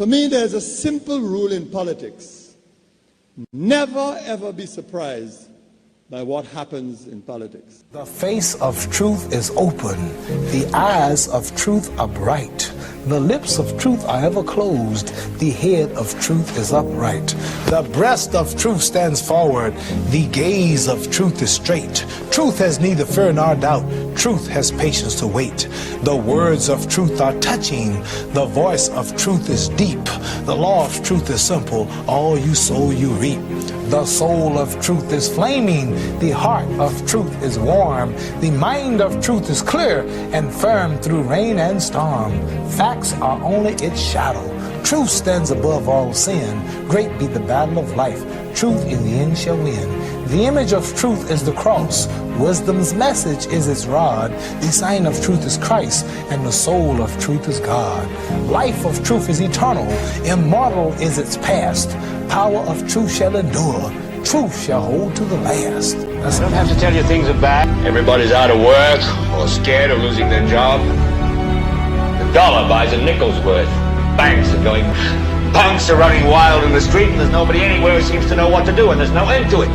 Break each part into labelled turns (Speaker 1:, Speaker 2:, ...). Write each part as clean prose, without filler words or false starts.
Speaker 1: For me, there's a simple rule in politics. Never, ever be surprised by what happens in politics.
Speaker 2: The face of truth is open. The eyes of truth are bright. The lips of truth are ever closed. The head of truth is upright. The breast of truth stands forward. The gaze of truth is straight. Truth has neither fear nor doubt. Truth has patience to wait. The words of truth are touching. The voice of truth is deep. The law of truth is simple. All you sow, you reap. The soul of truth is flaming. The heart of truth is warm. The mind of truth is clear and firm through rain and storm. Facts are only its shadow. Truth stands above all sin. Great be the battle of life. Truth in the end shall win. The image of truth is the cross. Wisdom's message is its rod. The sign of truth is Christ, and the soul of truth is God. Life of truth is eternal. Immortal is its past. Power of truth shall endure. Truth shall hold to the last.
Speaker 3: I don't have to tell you things are bad. Everybody's out of work or scared of losing their job. The dollar buys a nickel's worth. Banks are going... Punks are running wild in the street, and there's nobody anywhere who seems to know what to do, and there's no end to it.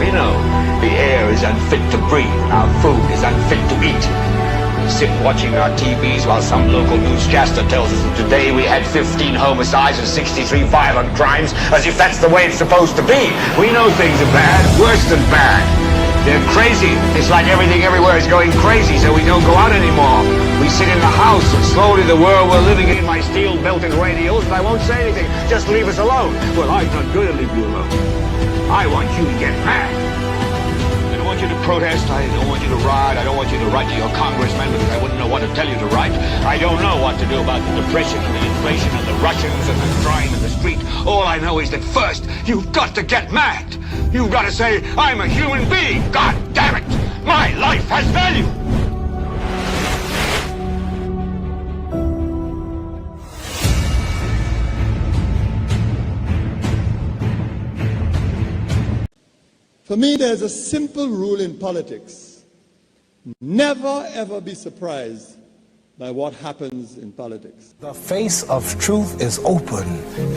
Speaker 3: We know the air is unfit to breathe, our food is unfit to eat. We sit watching our TVs while some local newscaster tells us that today we had 15 homicides and 63 violent crimes, as if that's the way it's supposed to be. We know things are bad, worse than bad. They're crazy. It's like everything everywhere is going crazy, so we don't go out anymore. We sit in the house, and slowly the world we're living in my steel-belted radios, and I won't say anything. Just leave us alone. Well, I'm not going to leave you alone. I want you to get mad. I don't want you to protest. I don't want you to riot. I don't want you to write to your congressman because I wouldn't know what to tell you to write. I don't know what to do about the depression and the inflation and the Russians and the crime in the street. All I know is that first, you've got to get mad. You've got to say, I'm a human being. God damn it. My life has value.
Speaker 1: For me, there's a simple rule in politics. Never, ever be surprised by what happens in politics.
Speaker 2: The face of truth is open.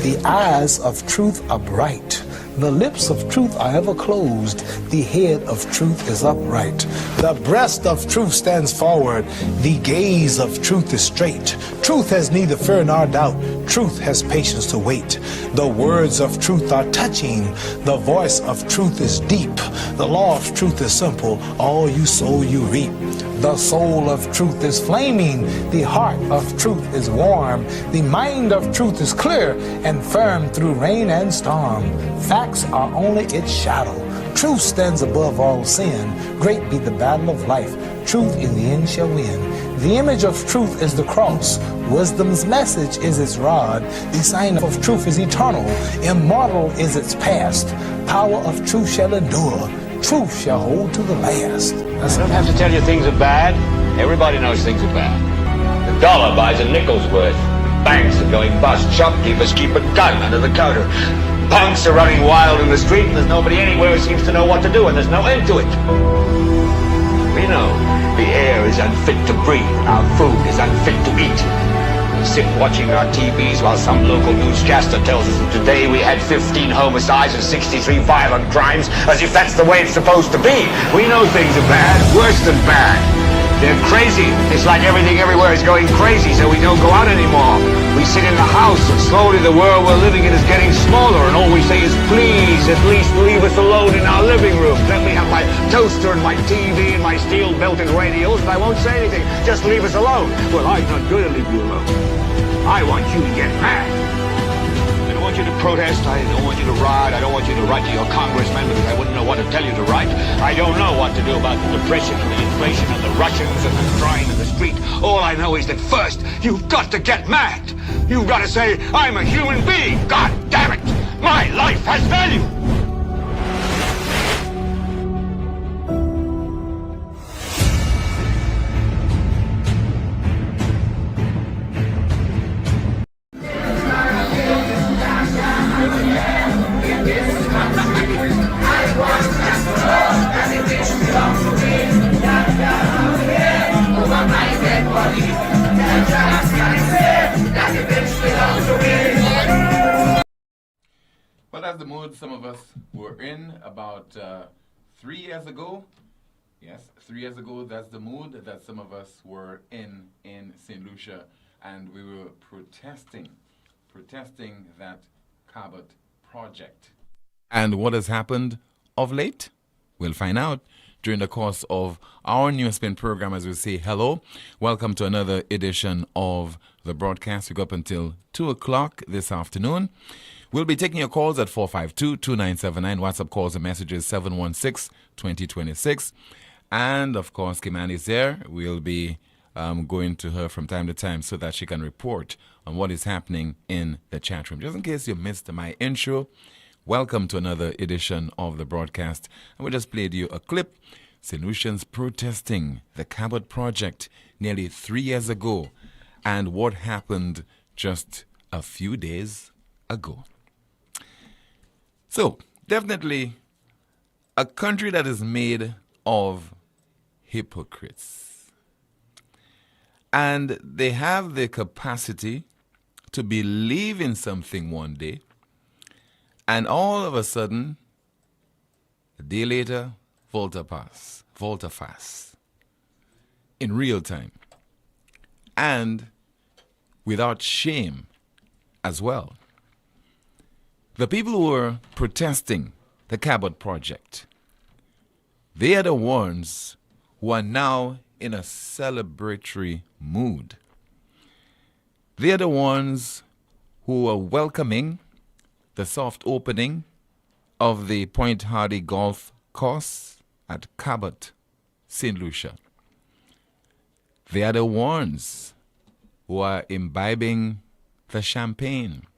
Speaker 2: The eyes of truth are bright. The lips of truth are ever closed. The head of truth is upright. The breast of truth stands forward. The gaze of truth is straight. Truth has neither fear nor doubt. Truth has patience to wait. The words of truth are touching. The voice of truth is deep. The law of truth is simple. All you sow, you reap. The soul of truth is flaming. The heart of truth is warm. The mind of truth is clear and firm through rain and storm. Facts are only its shadow. Truth stands above all sin. Great be the battle of life. Truth in the end shall win. The image of truth is the cross. Wisdom's message is its rod. The sign of truth is eternal. Immortal is its past. Power of truth shall endure. Truth shall hold to the last.
Speaker 3: I don't have to tell you things are bad. Everybody knows things are bad. The dollar buys a nickel's worth. Banks are going bust. Shopkeepers keep a gun under the counter. Punks are running wild in the street, and there's nobody anywhere who seems to know what to do, and there's no end to it. We know the air is unfit to breathe. Our food is unfit to eat. We sit watching our TVs while some local newscaster tells us that today we had 15 homicides and 63 violent crimes, as if that's the way it's supposed to be. We know things are bad, worse than bad. They're crazy. It's like everything everywhere is going crazy, so we don't go out anymore. We sit in the house, and slowly the world we're living in is getting smaller, and all we say is, please, at least leave us alone in our living room. Let me have my toaster and my TV and my steel-belted radios, and I won't say anything. Just leave us alone. Well, I'm not going to leave you alone. I want you to get mad. I don't want you to protest. I don't want you to riot. I don't want you to write to your congressman because I wouldn't know what to tell you to write. I don't know what to do about the depression and the inflation and the Russians and the crime in the street. All I know is that first, you've got to get mad. You've got to say, I'm a human being. God damn it. My life has value.
Speaker 4: That that's the mood some of us were in about 3 years ago. Yes, 3 years ago, that's the mood that some of us were in St. Lucia, and we were protesting that Cabot project. And what has happened of late? We'll find out during the course of our NewsSpin program as we say hello. Welcome to another edition of the broadcast. We go up until 2 o'clock this afternoon. We'll be taking your calls at 452-2979. WhatsApp calls and messages 716-2026. And, of course, Kimani is there. We'll be going to her from time to time so that she can report on what is happening in the chat room. Just in case you missed my intro, welcome to another edition of the broadcast. And we just played you a clip. St. Lucians protesting the Cabot project nearly 3 years ago and what happened just a few days ago. So, definitely a country that is made of hypocrites. And they have the capacity to believe in something one day, and all of a sudden, a day later, volte-face, in real time, and without shame as well. The people who were protesting the Cabot project, they are the ones who are now in a celebratory mood. They are the ones who are welcoming the soft opening of the Point Hardy golf course at Cabot, St. Lucia. They are the ones who are imbibing the champagne.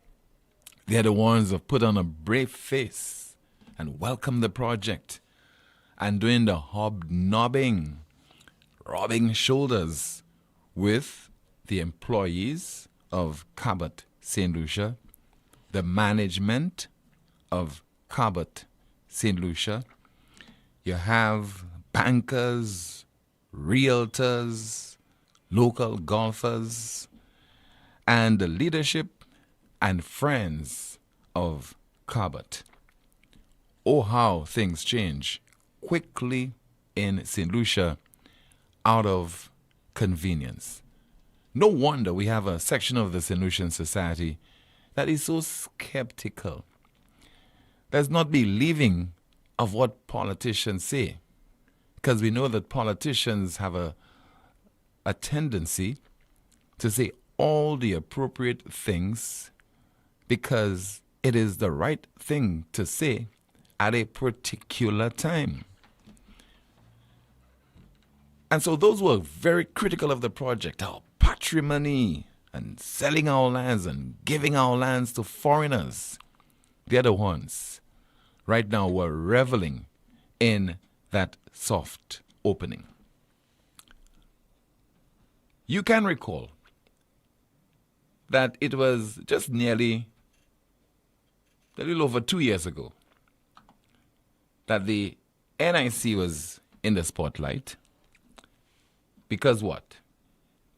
Speaker 4: They are the ones who have put on a brave face and welcome the project and doing the hobnobbing, rubbing shoulders with the employees of Cabot, St. Lucia, the management of Cabot, St. Lucia. You have bankers, realtors, local golfers, and the leadership and friends of Cabot. Oh, how things change quickly in St. Lucia out of convenience. No wonder we have a section of the St. Lucian society that is so skeptical, that's not believing of what politicians say, because we know that politicians have a tendency to say all the appropriate things because it is the right thing to say at a particular time. And so those who are very critical of the project, our patrimony and selling our lands and giving our lands to foreigners, they're the ones right now who are reveling in that soft opening. You can recall that it was just nearly a little over 2 years ago that the NIC was in the spotlight. Because what?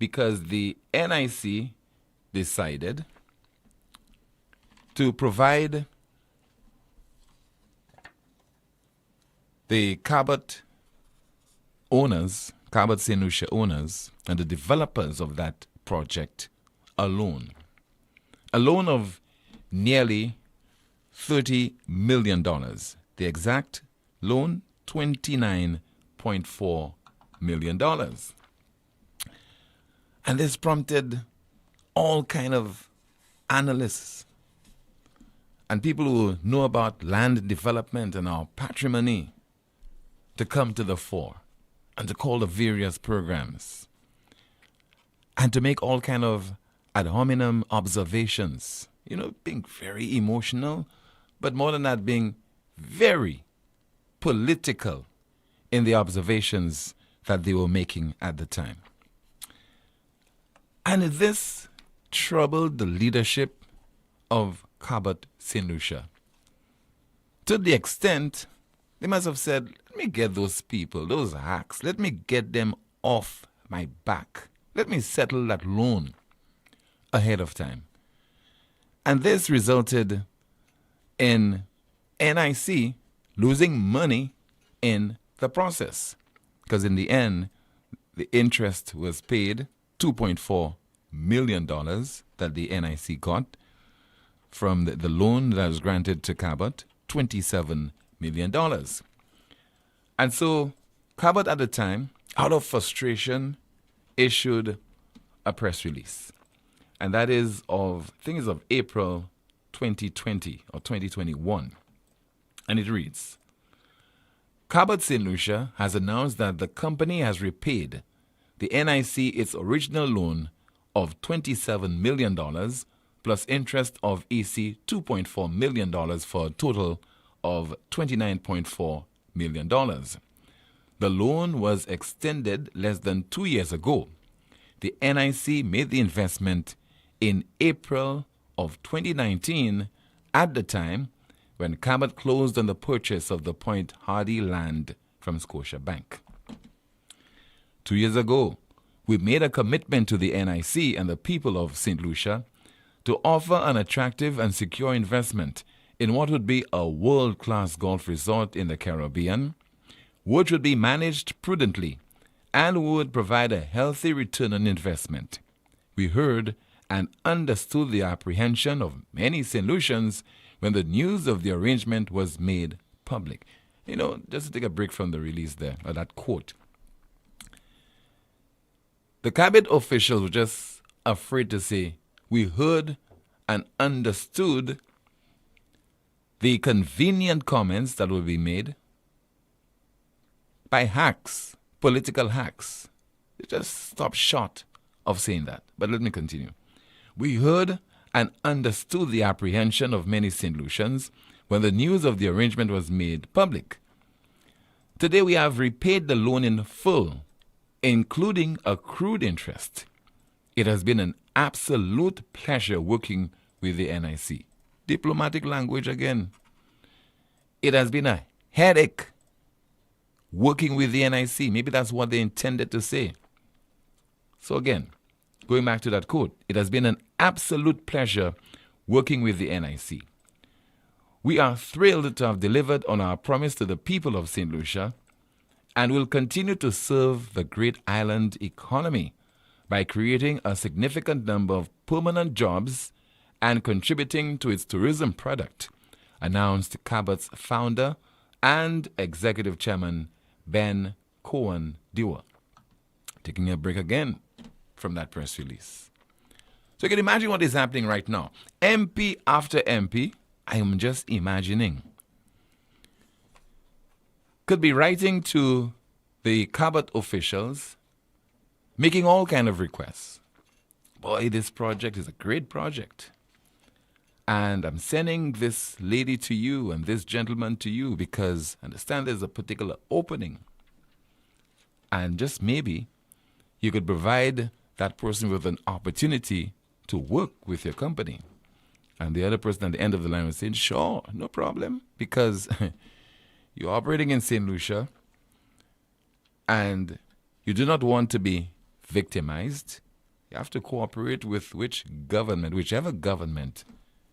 Speaker 4: Because the NIC decided to provide the Cabot owners, Cabot St. Lucia owners, and the developers of that project a loan. A loan of nearly $30 million. The exact loan, $29.4 million. And this prompted all kind of analysts and people who know about land development and our patrimony to come to the fore and to call the various programs and to make all kind of ad hominem observations, being very emotional, but more than that, being very political in the observations that they were making at the time. And this troubled the leadership of Cabot St. Lucia to the extent they must have said, let me get those people, those hacks, let me get them off my back. Let me settle that loan ahead of time. And this resulted in NIC losing money in the process. Because in the end, the interest was paid, $2.4 million that the NIC got from the loan that was granted to Cabot, $27 million. And so Cabot at the time, out of frustration, issued a press release. And that is of, I think it's of April 2020 or 2021. And it reads, Cabot St. Lucia has announced that the company has repaid the NIC its original loan of $27 million plus interest of EC $2.4 million for a total of $29.4 million. The loan was extended less than 2 years ago. The NIC made the investment in April of 2019 at the time when Cabot closed on the purchase of the Point Hardy land from Scotiabank. 2 years ago, we made a commitment to the NIC and the people of St. Lucia to offer an attractive and secure investment in what would be a world-class golf resort in the Caribbean, which would be managed prudently and would provide a healthy return on investment. We heard and understood the apprehension of many St. Lucians when the news of the arrangement was made public. You know, just to take a break from the release there, or that quote. The Cabot officials were just afraid to say, we heard and understood the convenient comments that will be made by hacks, political hacks. They just stopped short of saying that. But let me continue. We heard and understood the apprehension of many St. Lucians when the news of the arrangement was made public. Today we have repaid the loan in full, including accrued interest. It has been an absolute pleasure working with the NIC. Diplomatic language again. It has been a headache working with the NIC. Maybe that's what they intended to say. So again, going back to that quote, it has been an absolute pleasure working with the NIC. We are thrilled to have delivered on our promise to the people of St. Lucia and will continue to serve the great island economy by creating a significant number of permanent jobs and contributing to its tourism product, announced Cabot's founder and executive chairman, Ben Cohen Dewar. Taking a break again from that press release. So you can imagine what is happening right now. MP after MP, I am just imagining, could be writing to the Cabot officials, making all kind of requests. Boy, this project is a great project. And I'm sending this lady to you and this gentleman to you because I understand there's a particular opening. And just maybe you could provide that person with an opportunity to work with your company. And the other person at the end of the line was saying, sure, no problem, because you're operating in St. Lucia and you do not want to be victimized. You have to cooperate with whichever government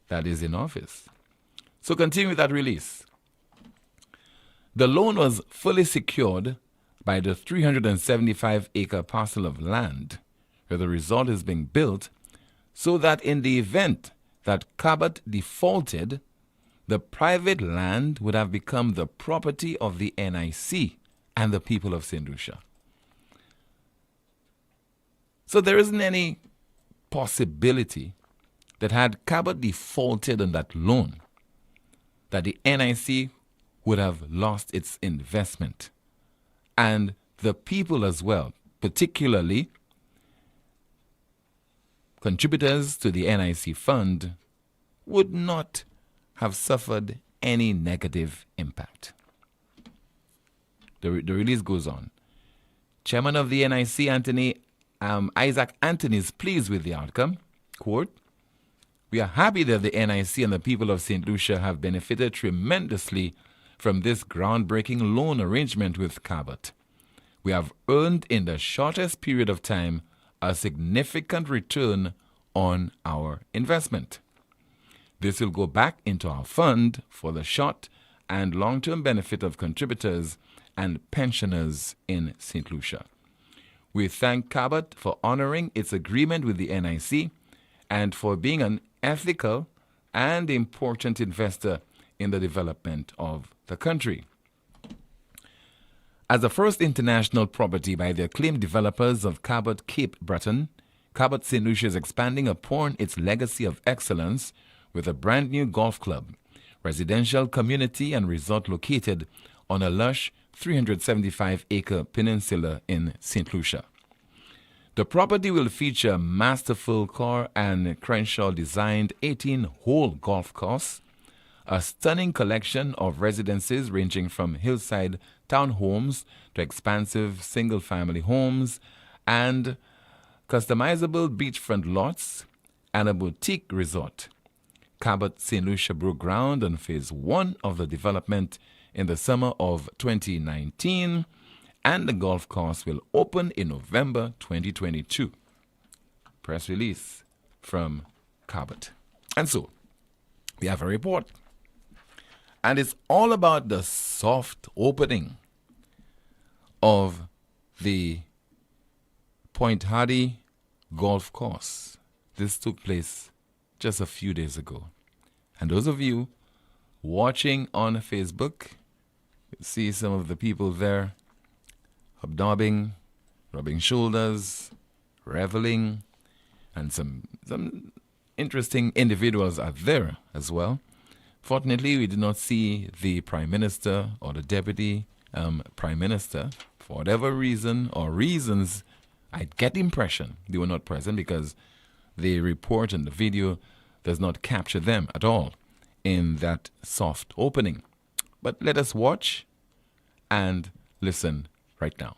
Speaker 4: that is in office. So continue with that release. The loan was fully secured by the 375-acre parcel of land where the resort is being built, so that in the event that Cabot defaulted, the private land would have become the property of the NIC and the people of St. Lucia. So there isn't any possibility that had Cabot defaulted on that loan, that the NIC would have lost its investment. And the people as well, particularly contributors to the NIC fund, would not have suffered any negative impact. The release goes on. Chairman of the NIC, Isaac Anthony, is pleased with the outcome. Quote, we are happy that the NIC and the people of St. Lucia have benefited tremendously from this groundbreaking loan arrangement with Cabot. We have earned in the shortest period of time a significant return on our investment. This will go back into our fund for the short and long-term benefit of contributors and pensioners in St. Lucia. We thank Cabot for honoring its agreement with the NIC and for being an ethical and important investor in the development of the country. As the first international property by the acclaimed developers of Cabot Cape Breton, Cabot St. Lucia is expanding upon its legacy of excellence with a brand new golf club, residential community and resort located on a lush 375-acre peninsula in St. Lucia. The property will feature a masterful Core and Crenshaw-designed 18-hole golf course, a stunning collection of residences ranging from hillside townhomes to expansive single-family homes, and customizable beachfront lots, and a boutique resort. Cabot St. Lucia broke ground on Phase 1 of the development in the summer of 2019, and the golf course will open in November 2022. Press release from Cabot. And so, we have a report. And it's all about the soft opening of the Point Hardy golf course. This took place just a few days ago. And those of you watching on Facebook, you see some of the people there hobnobbing, rubbing shoulders, reveling, and some interesting individuals are there as well. Fortunately, we did not see the Prime Minister or the Deputy Prime Minister. For whatever reason or reasons, I get the impression they were not present because the report and the video does not capture them at all in that soft opening. But let us watch and listen right now.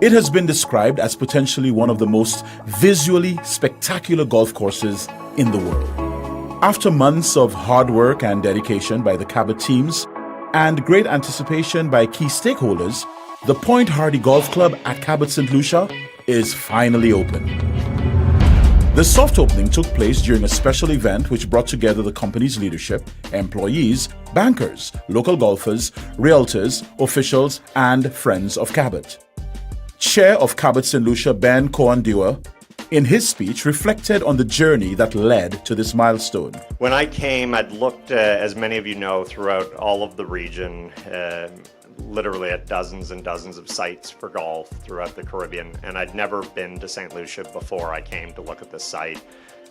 Speaker 5: It has been described as potentially one of the most visually spectacular golf courses in the world. After months of hard work and dedication by the Cabot teams and great anticipation by key stakeholders, the Point Hardy Golf Club at Cabot St. Lucia is finally open. The soft opening took place during a special event which brought together the company's leadership, employees, bankers, local golfers, realtors, officials, and friends of Cabot. Chair of Cabot St. Lucia, Ben Cohen-Dewar, in his speech reflected on the journey that led to this milestone.
Speaker 6: When I came, I'd looked, as many of you know, throughout all of the region, literally at dozens and dozens of sites for golf throughout the Caribbean, and I'd never been to St. Lucia before I came to look at this site.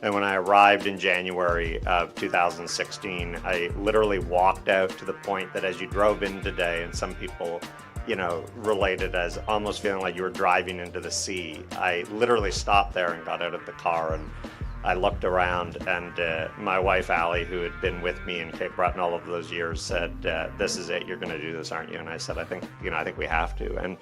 Speaker 6: And when I arrived in January of 2016, I literally walked out to the point that as you drove in today, and some people related as almost feeling like you were driving into the sea. I literally stopped there and got out of the car and I looked around, and my wife Allie, who had been with me in Cape Breton all of those years, said, "This is it. You're going to do this, aren't you?" And I said, "I think we have to." And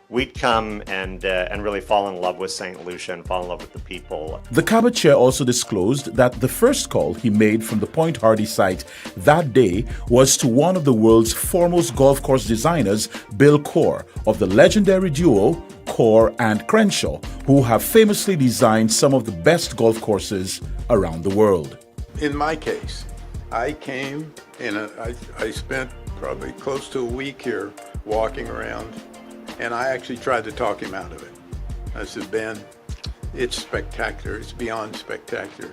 Speaker 6: we'd come and really fall in love with St. Lucia and fall in love with the people.
Speaker 5: The Cabot chair also disclosed that the first call he made from the Point Hardy site that day was to one of the world's foremost golf course designers, Bill Core, of the legendary duo Core and Crenshaw, who have famously designed some of the best golf courses around the world.
Speaker 7: In my case, I came and I spent probably close to a week here walking around, and I actually tried to talk him out of it. I said, "Ben, it's spectacular. It's beyond spectacular.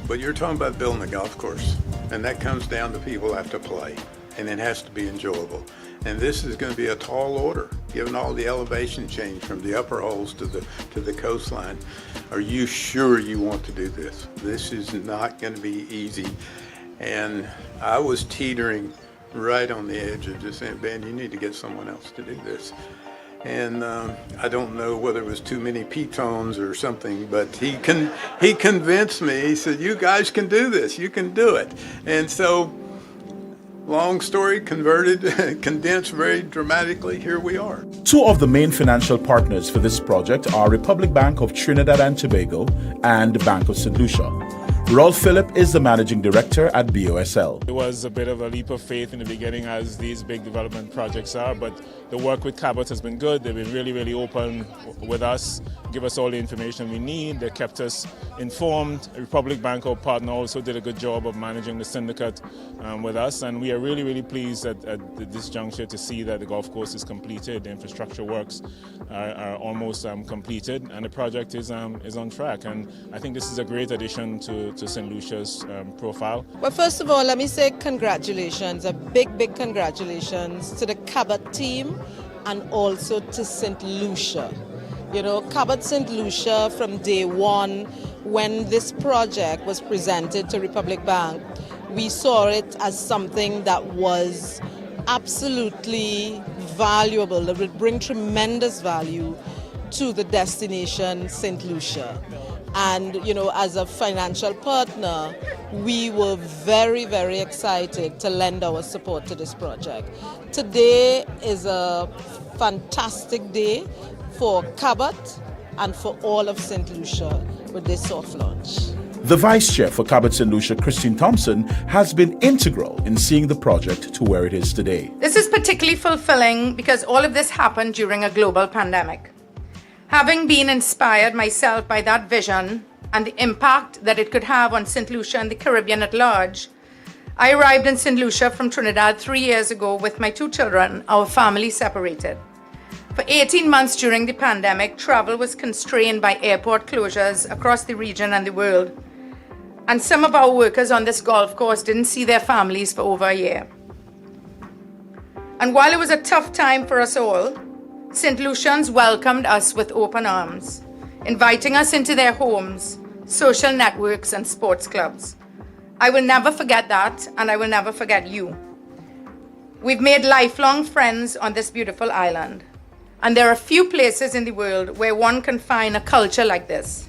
Speaker 7: But you're talking about building a golf course, and that comes down to people have to play, and it has to be enjoyable. And this is going to be a tall order, given all the elevation change from the upper holes to the coastline. Are you sure you want to do this? This is not going to be easy." And I was teetering right on the edge of just saying, "Ben, you need to get someone else to do this." And I don't know whether it was too many pitones or something, but he convinced me. He said, "You guys can do this. You can do it." And so, long story converted, condensed very dramatically, here we are.
Speaker 5: Two of the main financial partners for this project are Republic Bank of Trinidad and Tobago and Bank of St. Lucia. Rolf Phillip is the managing director at BOSL.
Speaker 8: It was a bit of a leap of faith in the beginning, as these big development projects are, but the work with Cabot has been good. They've been really, really open with us, give us all the information we need. They kept us informed. Republic Bank, our partner, also did a good job of managing the syndicate with us, and we are really, really pleased at this juncture to see that the golf course is completed, the infrastructure works are almost completed, and the project is on track. And I think this is a great addition to St. Lucia's profile.
Speaker 9: Well, first of all, let me say congratulations, a big, big congratulations to the Cabot team and also to St. Lucia. You know, Cabot St. Lucia from day one, when this project was presented to Republic Bank, we saw it as something that was absolutely valuable, that would bring tremendous value to the destination St. Lucia. And, you know, as a financial partner, we were very, very excited to lend our support to this project. Today is a fantastic day for Cabot and for all of St. Lucia with this soft launch.
Speaker 5: The Vice Chair for Cabot St. Lucia, Christine Thompson, has been integral in seeing the project to where it is today.
Speaker 10: This is particularly fulfilling because all of this happened during a global pandemic. Having been inspired myself by that vision and the impact that it could have on St. Lucia and the Caribbean at large, I arrived in St. Lucia from Trinidad 3 years ago with my 2 children, our family separated. For 18 months during the pandemic, travel was constrained by airport closures across the region and the world. And some of our workers on this golf course didn't see their families for over a year. And while it was a tough time for us all, St. Lucians welcomed us with open arms, inviting us into their homes, social networks, and sports clubs. I will never forget that, and I will never forget you. We've made lifelong friends on this beautiful island, and there are few places in the world where one can find a culture like this.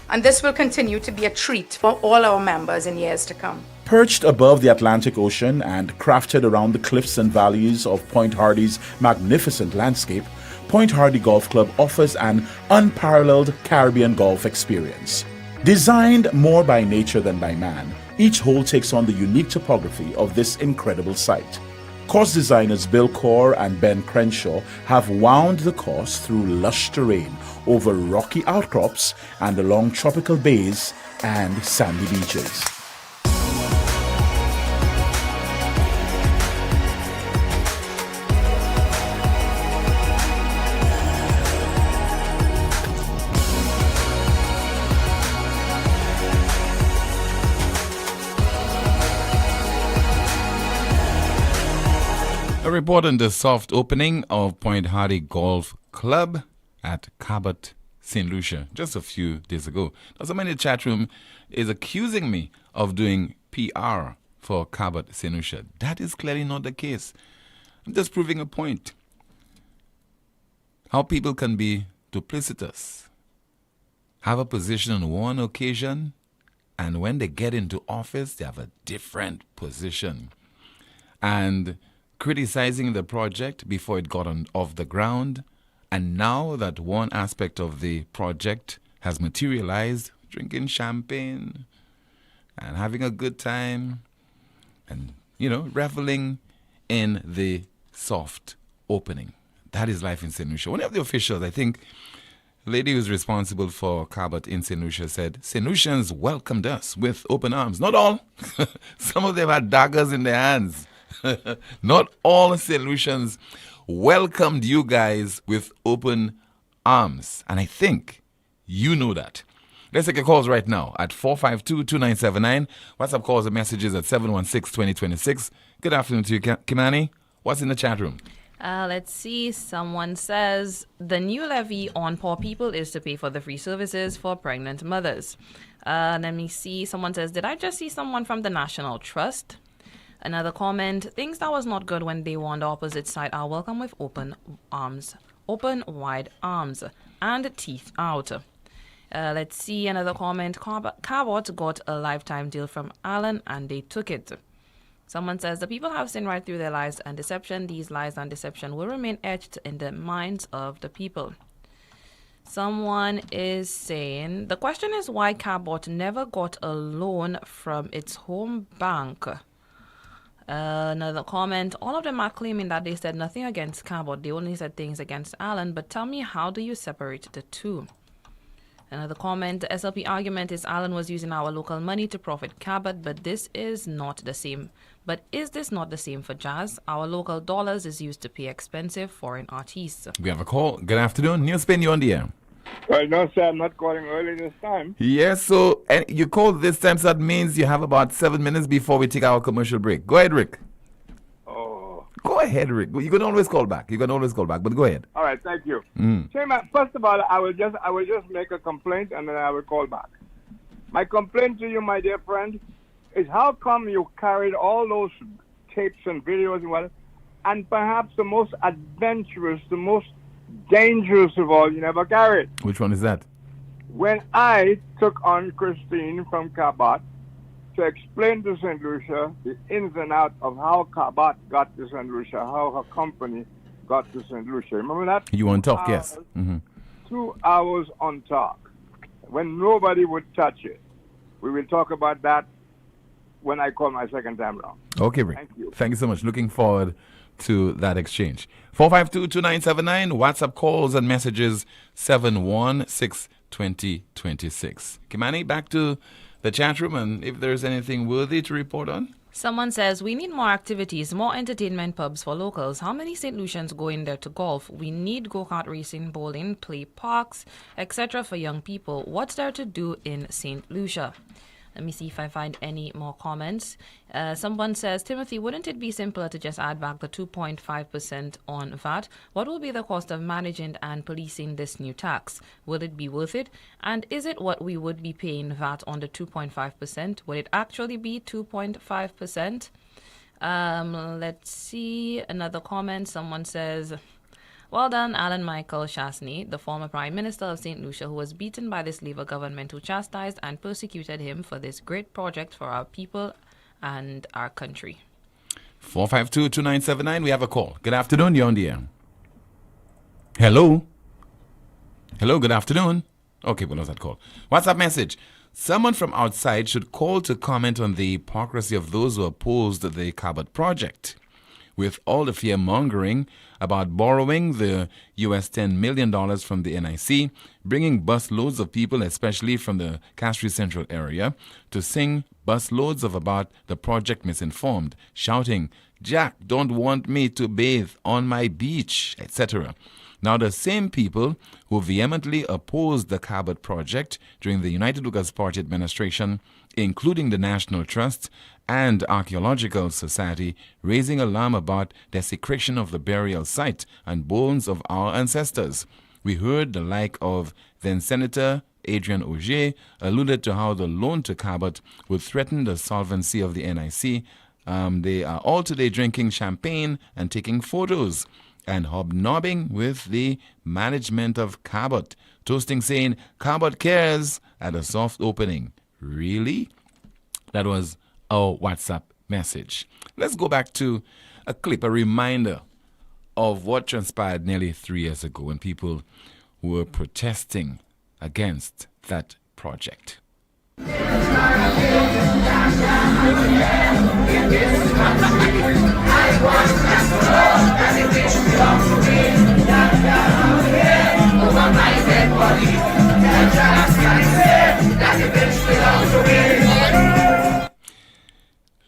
Speaker 10: And this will continue to be a treat for all our members in years to come.
Speaker 5: Perched above the Atlantic Ocean and crafted around the cliffs and valleys of Point Hardy's magnificent landscape, Point Hardy Golf Club offers an unparalleled Caribbean golf experience. Designed more by nature than by man, each hole takes on the unique topography of this incredible site. Course designers Bill Core and Ben Crenshaw have wound the course through lush terrain, over rocky outcrops and along tropical bays and sandy beaches.
Speaker 4: A report on the soft opening of Point Hardy Golf Club at Cabot, St. Lucia, just a few days ago. Now, someone in the chat room is accusing me of doing PR for Cabot, St. Lucia. That is clearly not the case. I'm just proving a point. How people can be duplicitous, have a position on one occasion, and when they get into office, they have a different position. And criticizing the project before it got off the ground, and now that one aspect of the project has materialized, drinking champagne and having a good time and, you know, reveling in the soft opening. That is life in St. Lucia. One of the officials, I think, the lady who's responsible for Cabot in St. Lucia said, St. Lucians welcomed us with open arms. Not all. Some of them had daggers in their hands. Not all St. Lucians welcomed you guys with open arms. And I think you know that. Let's take your calls right now at 452-2979. WhatsApp calls and messages at 716-2026. Good afternoon to you, Kimani. What's in the chat room?
Speaker 11: Let's see. Someone says the new levy on poor people is to pay for the free services for pregnant mothers. Let me see. Someone says, did I just see someone from the National Trust? Another comment, things that was not good when they were on the opposite side are welcome with open wide arms and teeth out. Let's see, another comment, Cabot got a lifetime deal from Allen and they took it. Someone says, the people have seen right through their lies and deception. These lies and deception will remain etched in the minds of the people. Someone is saying, the question is why Cabot never got a loan from its home bank. Another comment, all of them are claiming that they said nothing against Cabot. They only said things against Allen. But tell me, how do you separate the two? Another comment, the SLP argument is Allen was using our local money to profit Cabot, but this is not the same. But is this not the same for jazz? Our local dollars is used to pay expensive foreign artists.
Speaker 4: We have a call. Good afternoon. NewsSpin, you on the air.
Speaker 12: Well, no, sir, I'm not calling early this time.
Speaker 4: Yes, so and you called this time, so that means you have about 7 minutes before we take our commercial break. Go ahead, Rick.
Speaker 12: Oh.
Speaker 4: Go ahead, Rick. You can always call back. But go ahead.
Speaker 12: All right, thank you. Chairman, first of all, I will just make a complaint and then I will call back. My complaint to you, my dear friend, is how come you carried all those tapes and videos and perhaps the most adventurous, the most dangerous of all you never carried.
Speaker 4: Which one is that?
Speaker 12: When I took on Christine from Cabot to explain to St. Lucia the ins and outs of how Cabot got to St. Lucia, how her company got to St. Lucia. Remember that?
Speaker 4: You want to talk, yes.
Speaker 12: 2 hours on talk, when nobody would touch it. We will talk about that when I call my second time around.
Speaker 4: Okay, Rick.
Speaker 12: Thank you.
Speaker 4: Thank you so much. Looking forward to that exchange. 452-2979, WhatsApp calls and messages 716-2026. Kimani, back to the chat room, and if there's anything worthy to report on.
Speaker 11: Someone says, we need more activities, more entertainment pubs for locals. How many St. Lucians go in there to golf? We need go-kart racing, bowling, play parks, etc. for young people. What's there to do in St. Lucia? Let me see if I find any more comments. Someone says, Timothy, wouldn't it be simpler to just add back the 2.5% on VAT? What will be the cost of managing and policing this new tax? Will it be worth it? And is it what we would be paying VAT on the 2.5%? Would it actually be 2.5%? Let's see. Another comment. Someone says, well done, Alan Michael Chasney, the former Prime Minister of St. Lucia, who was beaten by this Labour government who chastised and persecuted him for this great project for our people and our country.
Speaker 4: 452-2979, we have a call. Good afternoon, you're on the air. Hello? Hello, good afternoon. Okay, we'll lose that call. WhatsApp message. Someone from outside should call to comment on the hypocrisy of those who opposed the Cabot project. With all the fear-mongering about borrowing the US $10 million from the NIC, bringing bus loads of people, especially from the Castries Central area, to sing bus loads of about the project misinformed, shouting, Jack, don't want me to bathe on my beach, etc. Now, the same people who vehemently opposed the Cabot project during the United Workers' Party administration, including the National Trust and Archaeological Society, raising alarm about desecration of the burial site and bones of our ancestors. We heard the like of then Senator Adrian Auger alluded to how the loan to Cabot would threaten the solvency of the NIC. They are all today drinking champagne and taking photos and hobnobbing with the management of Cabot, toasting saying, Cabot cares, at a soft opening. Really? That was our WhatsApp message. Let's go back to a clip, a reminder of what transpired nearly 3 years ago when people were protesting against that project.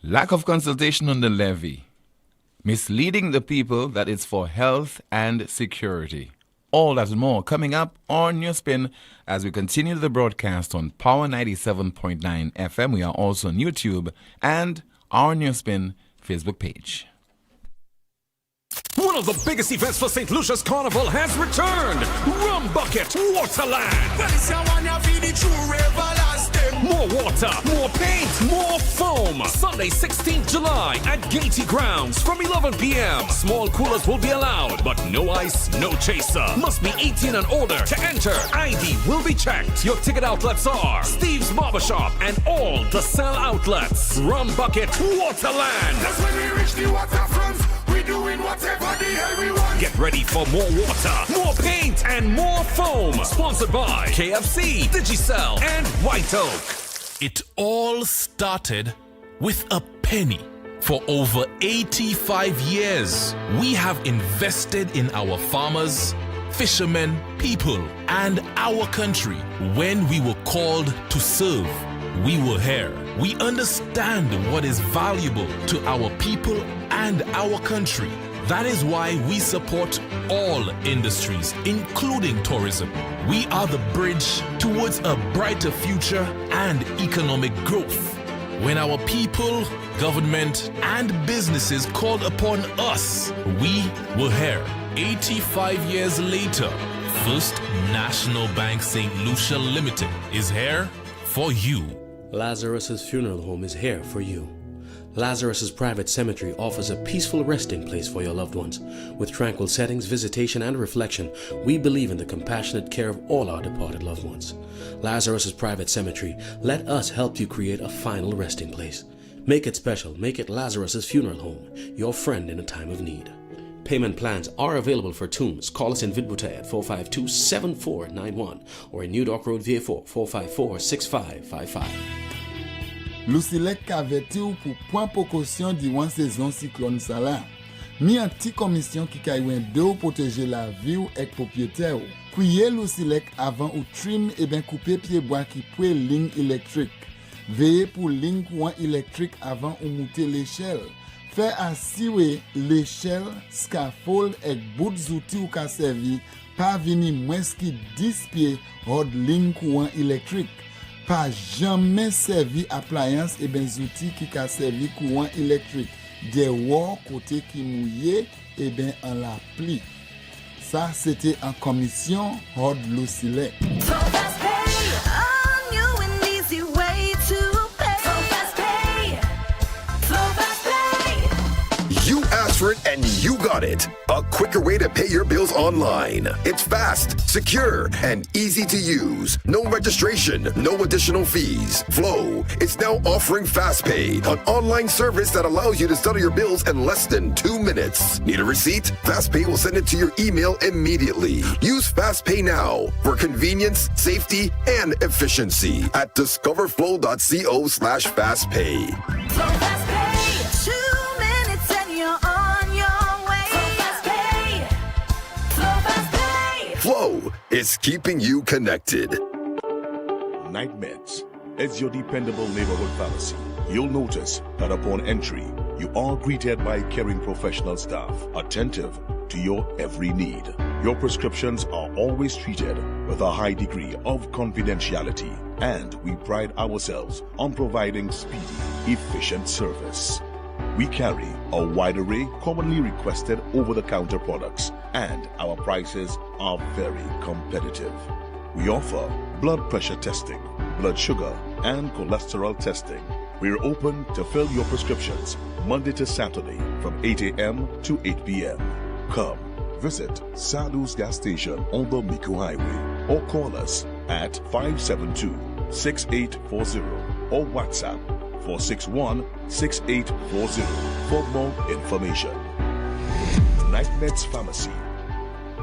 Speaker 4: Lack of consultation on the levy, misleading the people that it's for health and security. All that and more coming up on NewsSpin as we continue the broadcast on Power 97.9 FM. We are also on YouTube and our NewsSpin Facebook page.
Speaker 13: One of the biggest events for St. Lucia's Carnival has returned. Rum Bucket Waterland. More water, more paint, more foam. Sunday, 16th July at Gaiety Grounds from 11 p.m. Small coolers will be allowed, but no ice, no chaser. Must be 18 and older to enter. ID will be checked. Your ticket outlets are Steve's Barbershop and all the sell outlets. Rum Bucket Waterland.
Speaker 14: That's when we reach the waterfront. We doing whatever the hell we want.
Speaker 13: Get Get ready for more water, more paint, and more foam. Sponsored by KFC, Digicel, and White Oak. It all started with a penny. For over 85 years, we have invested in our farmers, fishermen, people, and our country. When we were called to serve, we were here. We understand what is valuable to our people and our country. That is why we support all industries, including tourism. We are the bridge towards a brighter future and economic growth. When our people, government, and businesses called upon us, we were here. 85 years later, First National Bank St. Lucia Limited is here for you.
Speaker 14: Lazarus's Funeral Home is here for you. Lazarus's Private Cemetery offers a peaceful resting place for your loved ones. With tranquil settings, visitation, and reflection, we believe in the compassionate care of all our departed loved ones. Lazarus's Private Cemetery, let us help you create a final resting place. Make it special. Make it Lazarus's Funeral Home, your friend in a time of need. Payment plans are available for tombs. Call us in Vidboutet at 452-7491 or in New Dock Road, VA4, 454-6555.
Speaker 15: Lucilec aveti ou pour point précaution durant saison cyclone ça là. Mi un petit commission qui kaywen de ou protéger la vie ou ek propriétaire ou. Kouye Lucilec avant ou trim et ben couper pied bois qui poué ligne électrique. Veillez pour ligne courant électrique avant ou monter l'échelle. Fait assurer l'échelle, scaffold et bout d'outil ou ka servi pas vini moins qui 10 pieds hors ligne courant électrique. Pas jamais servi appliance et ben outils qui ka servi courant électrique. Des wall côté qui mouillé et ben en la pli. Ça c'était en commission hors Lucilec.
Speaker 16: You asked for it and you got it. A quicker way to pay your bills online. It's fast, secure, and easy to use. No registration, no additional fees. Flow is now offering FastPay, an online service that allows you to settle your bills in less than 2 minutes. Need a receipt? FastPay will send it to your email immediately. Use FastPay now for convenience, safety, and efficiency at discoverflow.co/fastpay. Flow is keeping you connected.
Speaker 17: Night Meds is your dependable neighborhood pharmacy. You'll notice that upon entry, you are greeted by caring professional staff, attentive to your every need. Your prescriptions are always treated with a high degree of confidentiality, and we pride ourselves on providing speedy, efficient service. We carry a wide array commonly requested over-the-counter products, and our prices are very competitive. We offer blood pressure testing, blood sugar, and cholesterol testing. We're open to fill your prescriptions Monday to Saturday from 8 a.m. to 8 p.m. Come visit Sadu's gas station on the Miku Highway or call us at 572-6840 or WhatsApp 461-6840 for more information. Night Meds Pharmacy.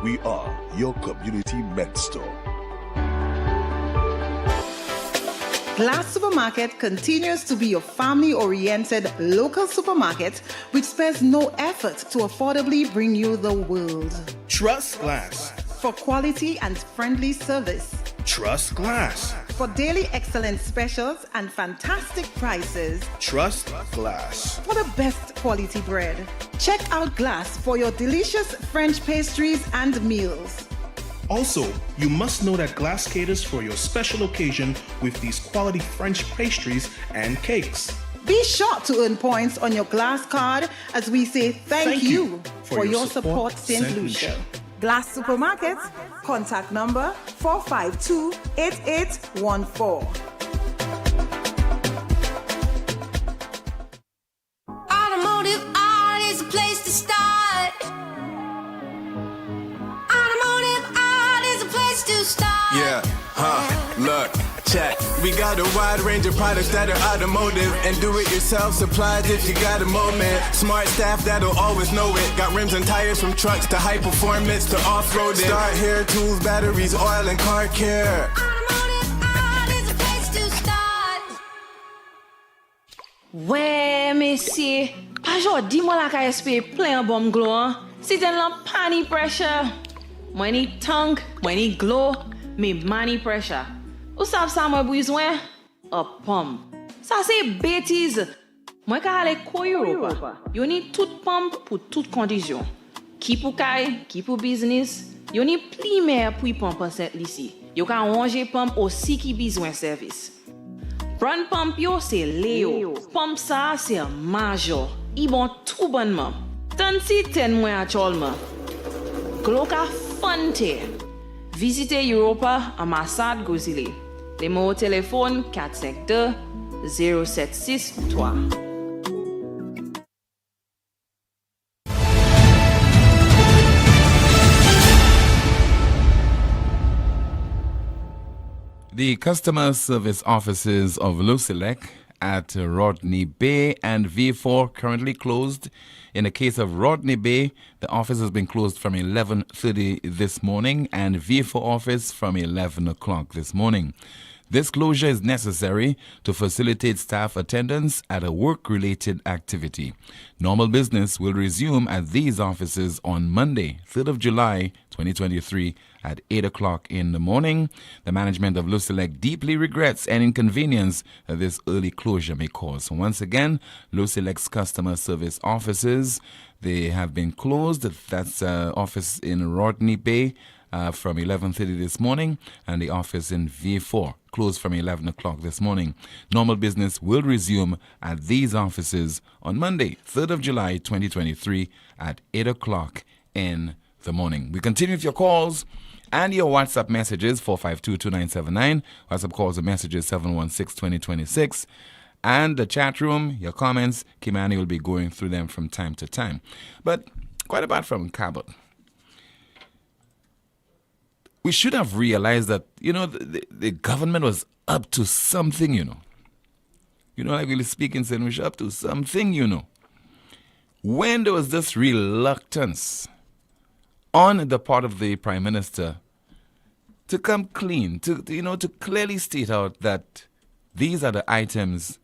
Speaker 17: We are your community med store.
Speaker 18: Glass Supermarket continues to be your family-oriented local supermarket which spares no effort to affordably bring you the world.
Speaker 2: Trust Glass.
Speaker 18: For quality and friendly service.
Speaker 2: Trust Glass.
Speaker 18: For daily excellent specials and fantastic prices.
Speaker 2: Trust Glass.
Speaker 18: For the best quality bread. Check out Glass for your delicious French pastries and meals.
Speaker 2: Also, you must know that Glass caters for your special occasion with these quality French pastries and cakes.
Speaker 18: Be sure to earn points on your Glass card as we say thank you for your support, St. Lucia. Glass Supermarket, contact number 452-8814.
Speaker 19: Automotive art is a place to start. Automotive art is a place to start.
Speaker 20: Yeah, look. check. We got a wide range of products that are automotive and do-it-yourself supplies if you got a moment. Smart staff that'll always know it. Got rims and tires from trucks to high performance to off-roading. Start here, tools, batteries, oil, and car care.
Speaker 21: Ouais, messieurs, pas jodi moi la ka espé plein bon glow. Si ten la pani pressure. Moi ni tank, moi ni glow, me money pressure. Ou sav sa moi besoin? A pump. Ça c'est bêtise. Moi ka aller ko Europa. Yo ni tout pump pour toute condition. Qui pour kay, qui pour business. Yo ni pli mer pour pump set ici. Yo ka ranger pump aussi qui besoin service. Brand pump yo c'est Léo. Pump ça c'est major. I bon tout bonnement. Tant si ten mois actuellement. Gloka Fonte. Visitez Europa à Massad Gozile. Les mots au téléphone 452 0763.
Speaker 4: The customer service offices of Lusilek at Rodney Bay and V4 currently closed. In the case of Rodney Bay, the office has been closed from 11:30 this morning and V4 office from 11 o'clock this morning. This closure is necessary to facilitate staff attendance at a work-related activity. Normal business will resume at these offices on Monday, 3rd of July, 2023 at 8 o'clock in the morning. The management of Lusilek deeply regrets any inconvenience that this early closure may cause. So once again, Lusilek's customer service offices, they have been closed. That's office in Rodney Bay from 11:30 this morning, and the office in V4 closed from 11 o'clock this morning. Normal business will resume at these offices on Monday, 3rd of July, 2023 at 8 o'clock in the morning. We continue with your calls and your WhatsApp messages, 452-2979. WhatsApp calls and messages, 716-2026. And the chat room, your comments, Kimani will be going through them from time to time. But quite apart from Cabot, we should have realized that, the government was up to something, like we speak in St. Lucia, up to something, When there was this reluctance on the part of the Prime Minister to come clean, to clearly state out that these are the items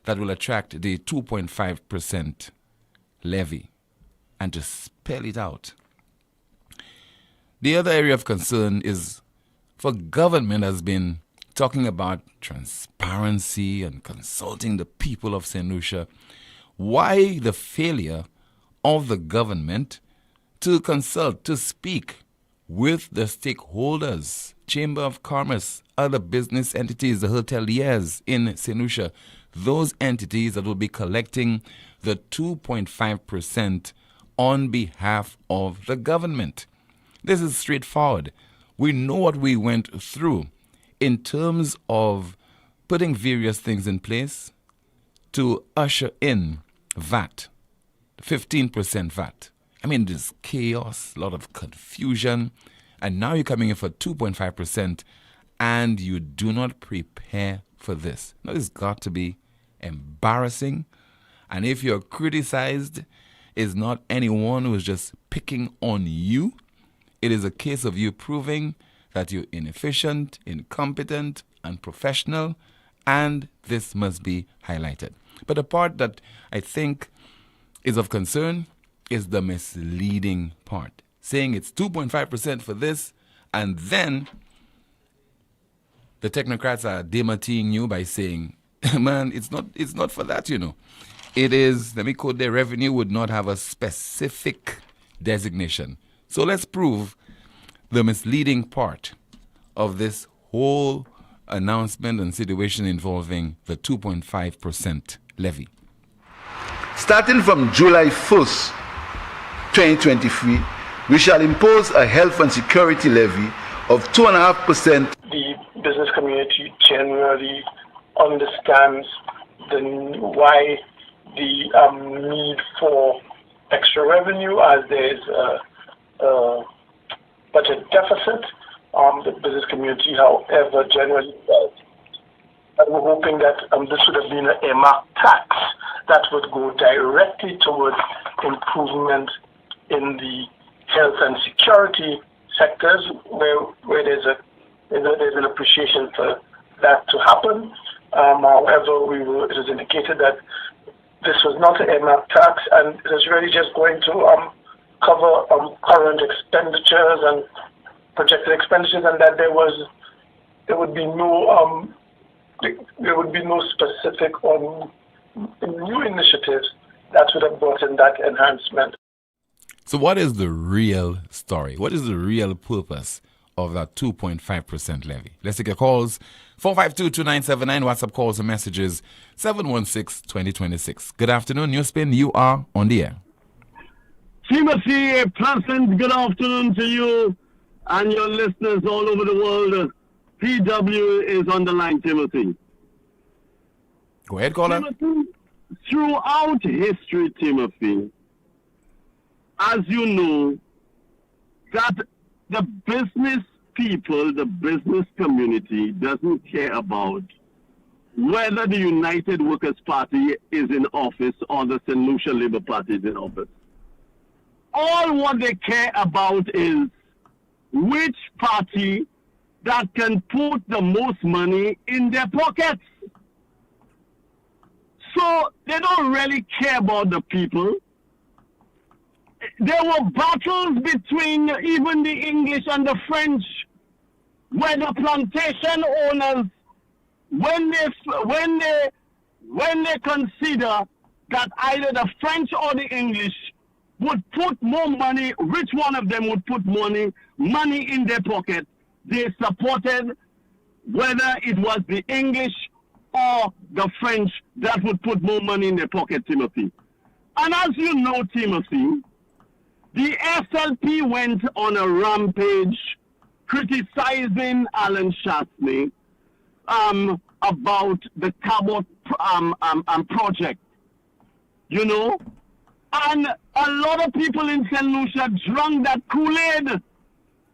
Speaker 4: that will attract the 2.5% levy, and to spell it out. The other area of concern is for government has been talking about transparency and consulting the people of St. Lucia. Why the failure of the government to consult, to speak with the stakeholders, Chamber of Commerce, other business entities, the hoteliers in St. Lucia, those entities that will be collecting the 2.5% on behalf of the government? This is straightforward. We know what we went through in terms of putting various things in place to usher in VAT, 15% VAT. I mean, there's chaos, a lot of confusion, and now you're coming in for 2.5% and you do not prepare for this. Now, it's got to be embarrassing. And if you're criticized, it's not anyone who's just picking on you. It is a case of you proving that you're inefficient, incompetent, unprofessional, and this must be highlighted. But the part that I think is of concern is the misleading part, saying it's 2.5% for this, and then the technocrats are demarcating you by saying, man, it's not for that, It is, let me quote, their revenue would not have a specific designation. So let's prove the misleading part of this whole announcement and situation involving the 2.5% levy.
Speaker 22: Starting from July 1st, 2023, we shall impose a health and security levy of 2.5%.
Speaker 23: The business community generally understands why the need for extra revenue, as there is a budget deficit. The business community, however, generally says were hoping that this would have been an earmark tax that would go directly towards improvement in the health and security sectors, where there's an appreciation for that to happen. However, it was indicated that this was not an earmark tax, and it was really just going to cover current expenditures and projected expenditures, and that there would be no specific new initiatives that would have brought in that enhancement.
Speaker 4: So what is the real story? What is the real purpose of that 2.5% levy? Let's take your calls. 452-2979, WhatsApp calls and messages, 716-2026. Good afternoon, NewsSpin. You are on the air.
Speaker 1: Timothy, a pleasant good afternoon to you and your listeners all over the world. PW is on the line, Timothy.
Speaker 4: Go ahead, caller.
Speaker 1: Timothy, throughout history, Timothy, as you know, that the business people, the business community doesn't care about whether the United Workers' Party is in office or the St. Lucia Labour Party is in office. All what they care about is which party that can put the most money in their pockets. So they don't really care about the people. There were battles between even the English and the French, where the plantation owners, when they consider that either the French or the English would put more money, which one of them would put money in their pocket, they supported whether it was the English or the French that would put more money in their pocket, Timothy. And as you know, Timothy, the SLP went on a rampage criticizing Alan Shastney about the Cabot project, you know, and a lot of people in St. Lucia drank that Kool-Aid,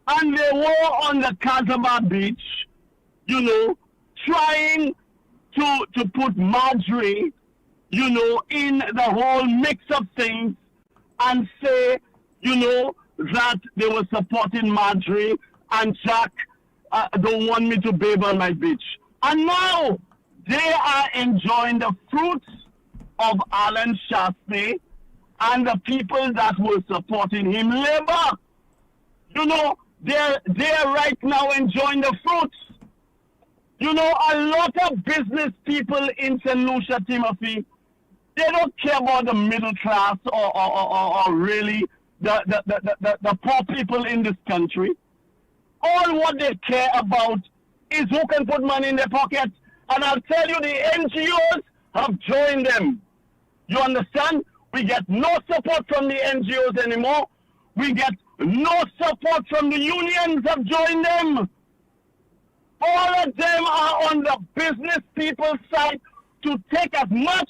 Speaker 1: and they were on the Casabah beach, you know, trying to put Marjorie, you know, in the whole mix of things and say, you know, that they were supporting Marjorie and Jack don't want me to bathe on my beach. And now they are enjoying the fruits of Alan Shastney and the people that were supporting him, Labour. You know, they're right now enjoying the fruits. You know, a lot of business people in St. Lucia, Timothy, they don't care about the middle class or really the poor people in this country. All what they care about is who can put money in their pockets. And I'll tell you, the NGOs have joined them. You understand? We get no support from the NGOs anymore. We get no support from the unions have joined them. All of them are on the business people's side to take as much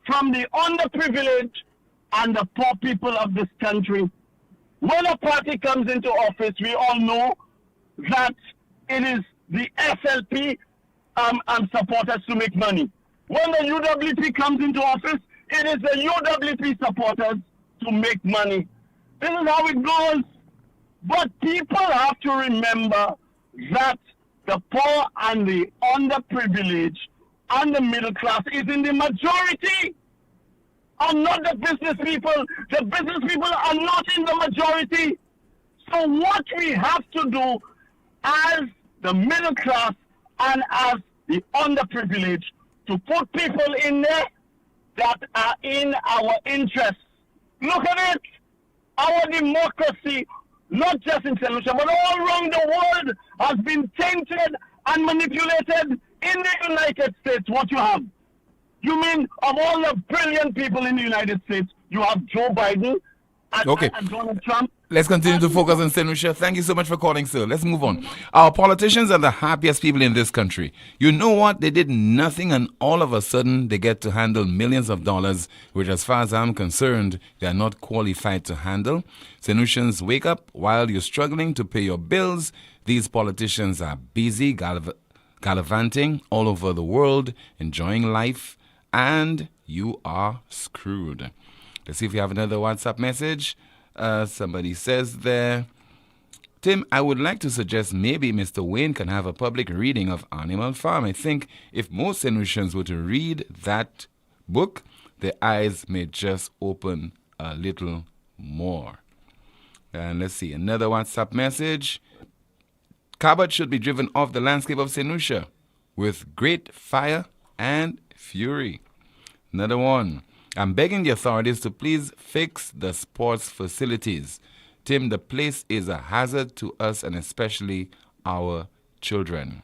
Speaker 1: from the underprivileged and the poor people of this country. When a party comes into office, we all know that it is the SLP supporters to make money. When the UWP comes into office, it is the UWP supporters to make money. This is how it goes. But people have to remember that the poor and the underprivileged and the middle class is in the majority, and not the business people. The business people are not in the majority. So what we have to do as the middle class and as the underprivileged to put people in there that are in our interests. Look at it. Our democracy, not just in St. Lucia, but all around the world, has been tainted and manipulated in the United States. What you have? You mean of all the brilliant people in the United States, you have Joe Biden and Donald Trump?
Speaker 4: Let's continue to focus on St. Lucia. Thank you so much for calling, sir. Let's move on. Our politicians are the happiest people in this country. You know what? They did nothing, and all of a sudden, they get to handle millions of dollars, which, as far as I'm concerned, they are not qualified to handle. St. Lucians, wake up. While you're struggling to pay your bills, these politicians are busy gallivanting all over the world, enjoying life, and you are screwed. Let's see if we have another WhatsApp message. Somebody says there, Tim, I would like to suggest maybe Mr. Wayne can have a public reading of Animal Farm. I think if most St. Lucians were to read that book, their eyes may just open a little more. And let's see, another WhatsApp message. Cabot should be driven off the landscape of St. Lucia with great fire and fury. Another one. I'm begging the authorities to please fix the sports facilities. Tim, the place is a hazard to us and especially our children.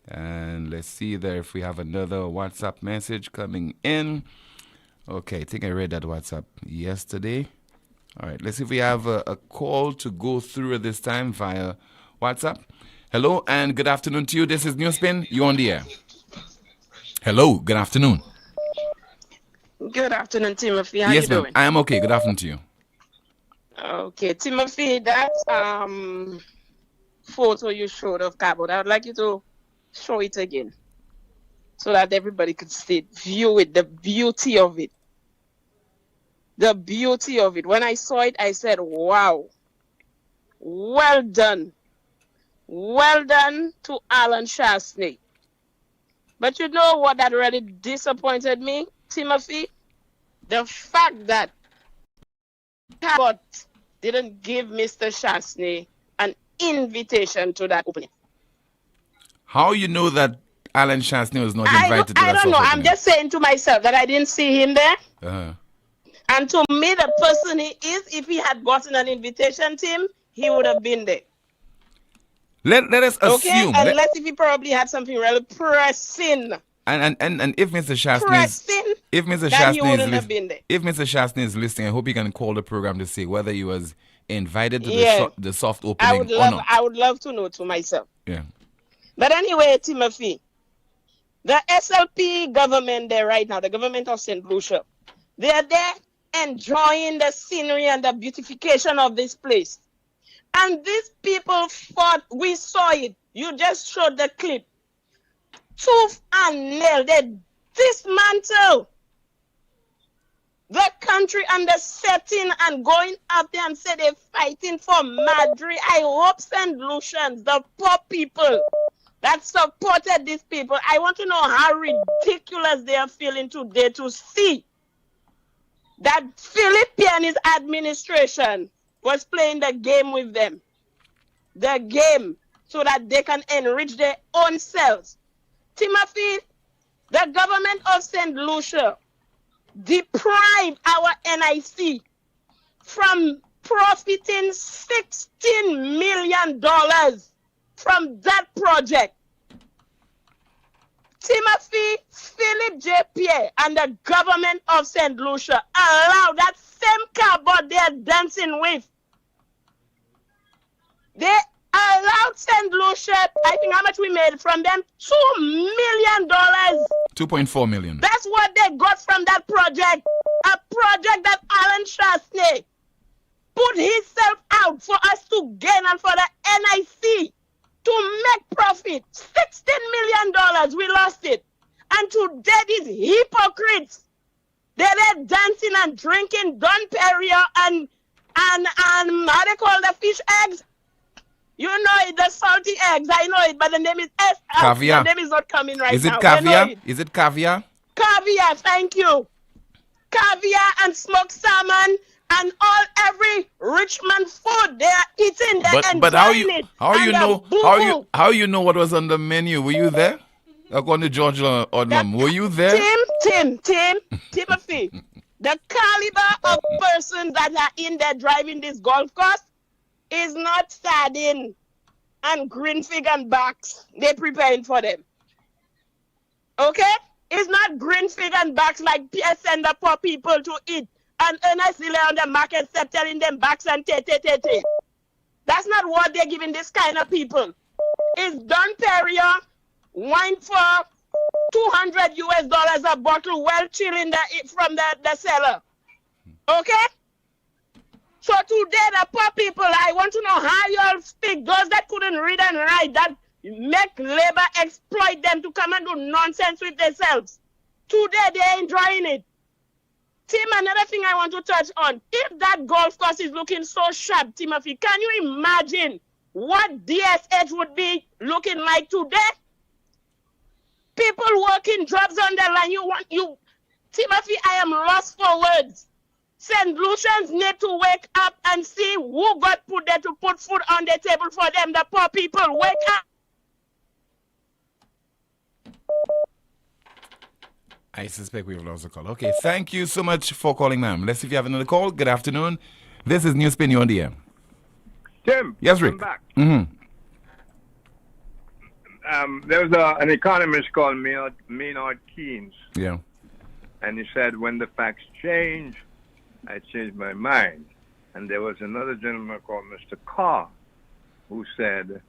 Speaker 4: And let's see there if we have another WhatsApp message coming in. Okay, I think I read that WhatsApp yesterday. All right, let's see if we have a call to go through this time via WhatsApp. Hello and good afternoon to you. This is NewsSpin. You're on the air. Hello, good afternoon.
Speaker 3: Good afternoon, Timothy. How
Speaker 4: Yes,
Speaker 3: you
Speaker 4: ma'am.
Speaker 3: doing?
Speaker 4: I am okay. Good afternoon to you.
Speaker 3: Okay, Timothy, that photo you showed of Cabot, I would like you to show it again so that everybody could see it, view it, the beauty of it. The beauty of it. When I saw it, I said, wow, well done. Well done to Alan Shastney. But you know what that really disappointed me, Timothy? The fact that Cabot didn't give Mr. Shastney an invitation to that opening.
Speaker 4: How you know that Alan Shastney was not invited to that
Speaker 3: I don't know.
Speaker 4: soft
Speaker 3: I'm just saying to myself that I didn't see him there.
Speaker 4: opening?
Speaker 3: And to me, the person he is, if he had gotten an invitation, Tim, he would have been there.
Speaker 4: Let us assume.
Speaker 3: Okay, unless if he probably had something really pressing.
Speaker 4: And if Mr. Shastney
Speaker 3: Pressing,
Speaker 4: if Mr.
Speaker 3: that he
Speaker 4: Shastney
Speaker 3: wouldn't have been there.
Speaker 4: if Mr. Shastney is listening, I hope he can call the program to say whether he was invited to
Speaker 3: Yeah.
Speaker 4: the soft opening
Speaker 3: I would
Speaker 4: or
Speaker 3: love,
Speaker 4: not.
Speaker 3: I would love to know to myself.
Speaker 4: Yeah.
Speaker 3: But anyway, Timothy, the SLP government there right now, the government of St. Lucia, they are there enjoying the scenery and the beautification of this place. And these people fought, we saw it. You just showed the clip. Tooth and nail, they dismantle the country and the setting and going up there and say they're fighting for Madrid. I hope St. Lucians, the poor people that supported these people, I want to know how ridiculous they are feeling today to see that Philippines administration was playing the game with them. The game so that they can enrich their own selves. Timothy, the government of St. Lucia deprived our NIC from profiting $16 million from that project. Timothy, Philip J. Pierre and the government of St. Lucia allow that same Cabot they're dancing with. They allowed St. Lucia, I think how much we made from them? $2 million.
Speaker 4: 2.4 million.
Speaker 3: That's what they got from that project. A project that Alan Shastney put himself out for us to gain and for the NIC to make profit. $16 million, we lost it. And today these hypocrites, they're there dancing and drinking Don Perignon and how they call the fish eggs? You know it, the salty eggs. I know it, but the name is
Speaker 4: Caviar.
Speaker 3: The name is not coming right
Speaker 4: Is
Speaker 3: now.
Speaker 4: it caviar?
Speaker 3: It.
Speaker 4: Is it caviar?
Speaker 3: Caviar, thank you. Caviar and smoked salmon and every Richmond food they are eating. They're
Speaker 4: But how you know what was on the menu? Were you there? According to George Odlum, were you there?
Speaker 3: Timothy, the caliber of persons that are in there driving this golf course is not sardine and green fig and backs. They're preparing for them. Okay? It's not green fig and backs like Pierre send the poor people to eat and earnestly on the market step telling them backs and te. That's not what they're giving this kind of people. It's Don Perignon wine for $200 a bottle, well chilling from the cellar. Okay? So today, the poor people, I want to know how you all speak. Those that couldn't read and write, that make labor exploit them to come and do nonsense with themselves. Today they enjoying it. Tim, another thing I want to touch on. If that golf course is looking so sharp, Timothy, can you imagine what DSH would be looking like today? People working jobs on the line. Timothy, I am lost for words. St. Lucians need to wake up and see who got put there to put food on the table for them, the poor people. Wake up.
Speaker 4: I suspect we've lost a call. Okay, thank you so much for calling, ma'am. Let's see if you have another call. Good afternoon. This is NewsSpin. You're on the air.
Speaker 12: Tim.
Speaker 4: Yes, Rick.
Speaker 12: I'm back.
Speaker 4: Mm-hmm.
Speaker 12: There was an economist called Maynard Keynes.
Speaker 4: Yeah.
Speaker 12: And he said, when the facts change, I changed my mind. And there was another gentleman called Mr. Carr who said,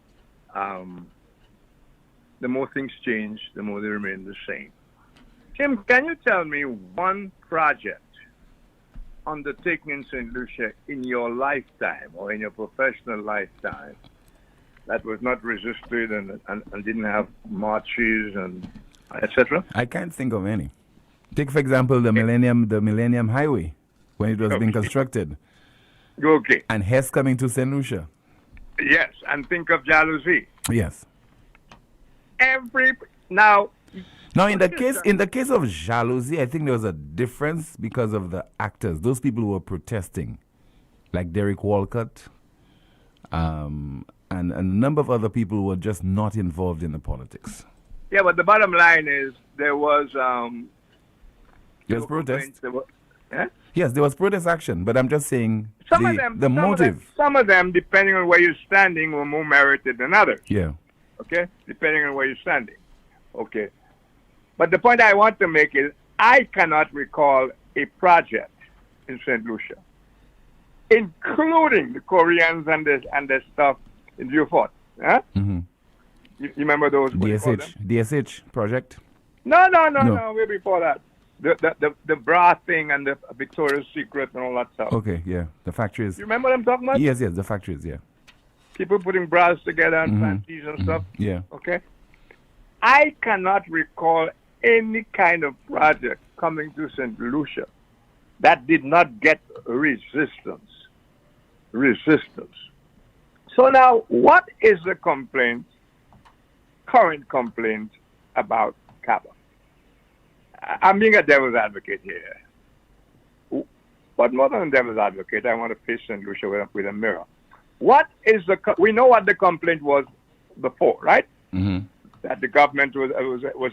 Speaker 12: the more things change, the more they remain the same. Tim, can you tell me one project undertaken in St. Lucia in your lifetime or in your professional lifetime that was not resisted and didn't have marches and etc.?
Speaker 4: I can't think of any. Take, for example, the Millennium Highway when it was being constructed.
Speaker 12: Okay.
Speaker 4: And Hess coming to St. Lucia.
Speaker 12: Yes, and think of Jalousie.
Speaker 4: Yes.
Speaker 12: Now,
Speaker 4: in the case of Jalousie, I think there was a difference because of the actors. Those people who were protesting, like Derek Walcott, and a number of other people who were just not involved in the politics.
Speaker 12: Yeah, but the bottom line is there was
Speaker 4: protest.
Speaker 12: Yeah?
Speaker 4: Yes, there was protest action, but I'm just saying the motive.
Speaker 12: Some of them, depending on where you're standing, were more merited than others.
Speaker 4: Yeah.
Speaker 12: Okay? Depending on where you're standing. Okay. But the point I want to make is I cannot recall a project in St. Lucia, including the Koreans and the stuff in Beaufort. Huh?
Speaker 4: Mm-hmm.
Speaker 12: You remember those?
Speaker 4: DSH project?
Speaker 12: No, way before that. The bra thing and the Victoria's Secret and all that stuff.
Speaker 4: Okay, yeah. The factories.
Speaker 12: You remember what I'm talking about?
Speaker 4: Yes, the factories, yeah.
Speaker 12: People putting bras together and panties and stuff.
Speaker 4: Yeah.
Speaker 12: Okay. I cannot recall any kind of project coming to St. Lucia that did not get resistance. So now, what is the current complaint about Kaba? I'm being a devil's advocate here. But more than a devil's advocate, I want to face St. Lucia with a mirror. We know what the complaint was before, right?
Speaker 4: Mm-hmm.
Speaker 12: That the government was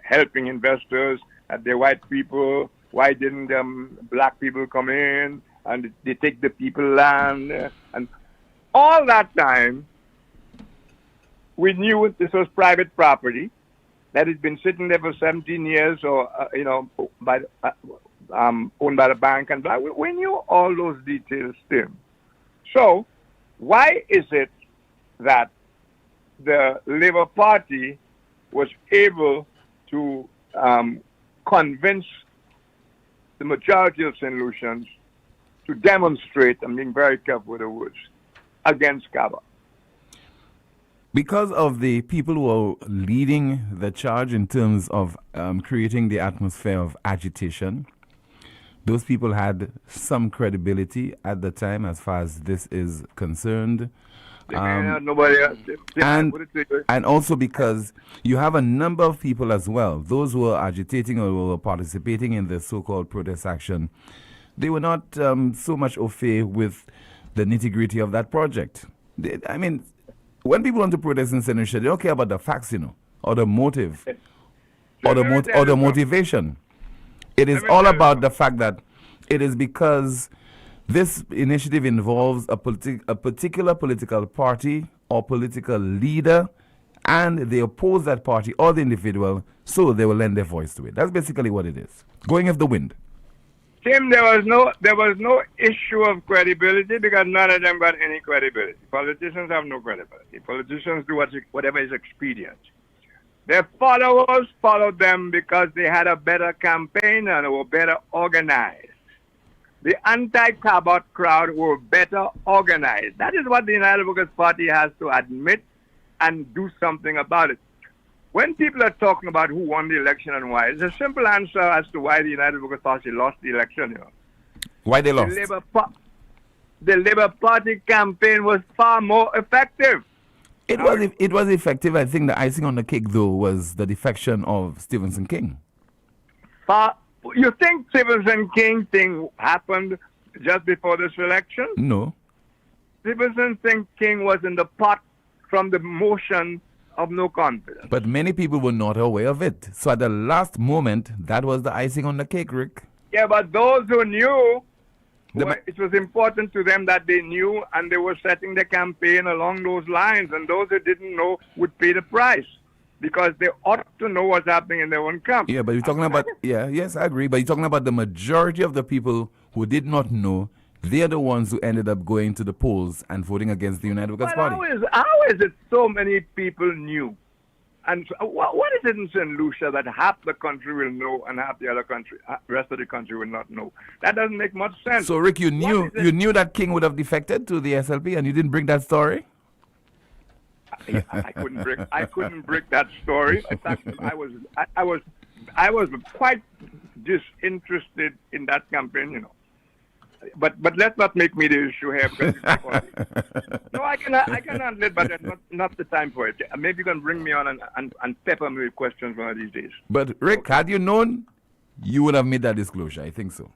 Speaker 12: helping investors, that the white people, why didn't black people come in and they take the people land, and all that time we knew this was private property that had been sitting there for 17 years, or by owned by the bank, and we knew all those details, Tim. So why is it that the Labour Party was able to convince the majority of St. Lucians to demonstrate, I'm being very careful with the words, against Kaba?
Speaker 4: Because of the people who are leading the charge in terms of creating the atmosphere of agitation, those people had some credibility at the time as far as this is concerned.
Speaker 12: Nobody else.
Speaker 4: And also because you have a number of people as well, those who are agitating or who are participating in the so-called protest action, they were not so much au fait with the nitty-gritty of that project. When people want to protest in St. Lucia, they don't care about the facts, or the motive, or the motivation. It is all about the fact that it is because this initiative involves a particular political party or political leader, and they oppose that party or the individual, so they will lend their voice to it. That's basically what it is. Going with the wind.
Speaker 12: Tim, there was no issue of credibility because none of them got any credibility. Politicians have no credibility. Politicians do whatever is expedient. Their followers followed them because they had a better campaign and were better organized. The anti-Cabot crowd were better organized. That is what the United Workers' Party has to admit and do something about it. When people are talking about who won the election and why, there's a simple answer as to why the United Workers' Party lost the election.
Speaker 4: Why they lost?
Speaker 12: The Labour Party campaign was far more effective.
Speaker 4: It was effective. I think the icing on the cake, though, was the defection of Stevenson King.
Speaker 12: You think Stevenson King thing happened just before this election?
Speaker 4: No.
Speaker 12: Stevenson King was in the pot from the motion of no confidence.
Speaker 4: But many people were not aware of it. So at the last moment, that was the icing on the cake, Rick.
Speaker 12: Yeah, but those who knew, it was important to them that they knew, and they were setting the campaign along those lines. And those who didn't know would pay the price, because they ought to know what's happening in their own camp.
Speaker 4: Yeah, but you're talking about, yes, I agree. But you're talking about the majority of the people who did not know. They're the ones who ended up going to the polls and voting against the United Workers' Party.
Speaker 12: How is it so many people knew? And so, what is it in St. Lucia that half the country will know and half the other country, rest of the country will not know? That doesn't make much sense.
Speaker 4: So, Rick, you knew that King would have defected to the SLP, and you didn't bring that story?
Speaker 12: I couldn't break that story. In fact, I was quite disinterested in that campaign, But let's not make me the issue here, because no, I cannot live, but that's not the time for it. Maybe you can bring me on and pepper me with questions one of these days.
Speaker 4: But Rick, had you known, you would have made that disclosure. I think so.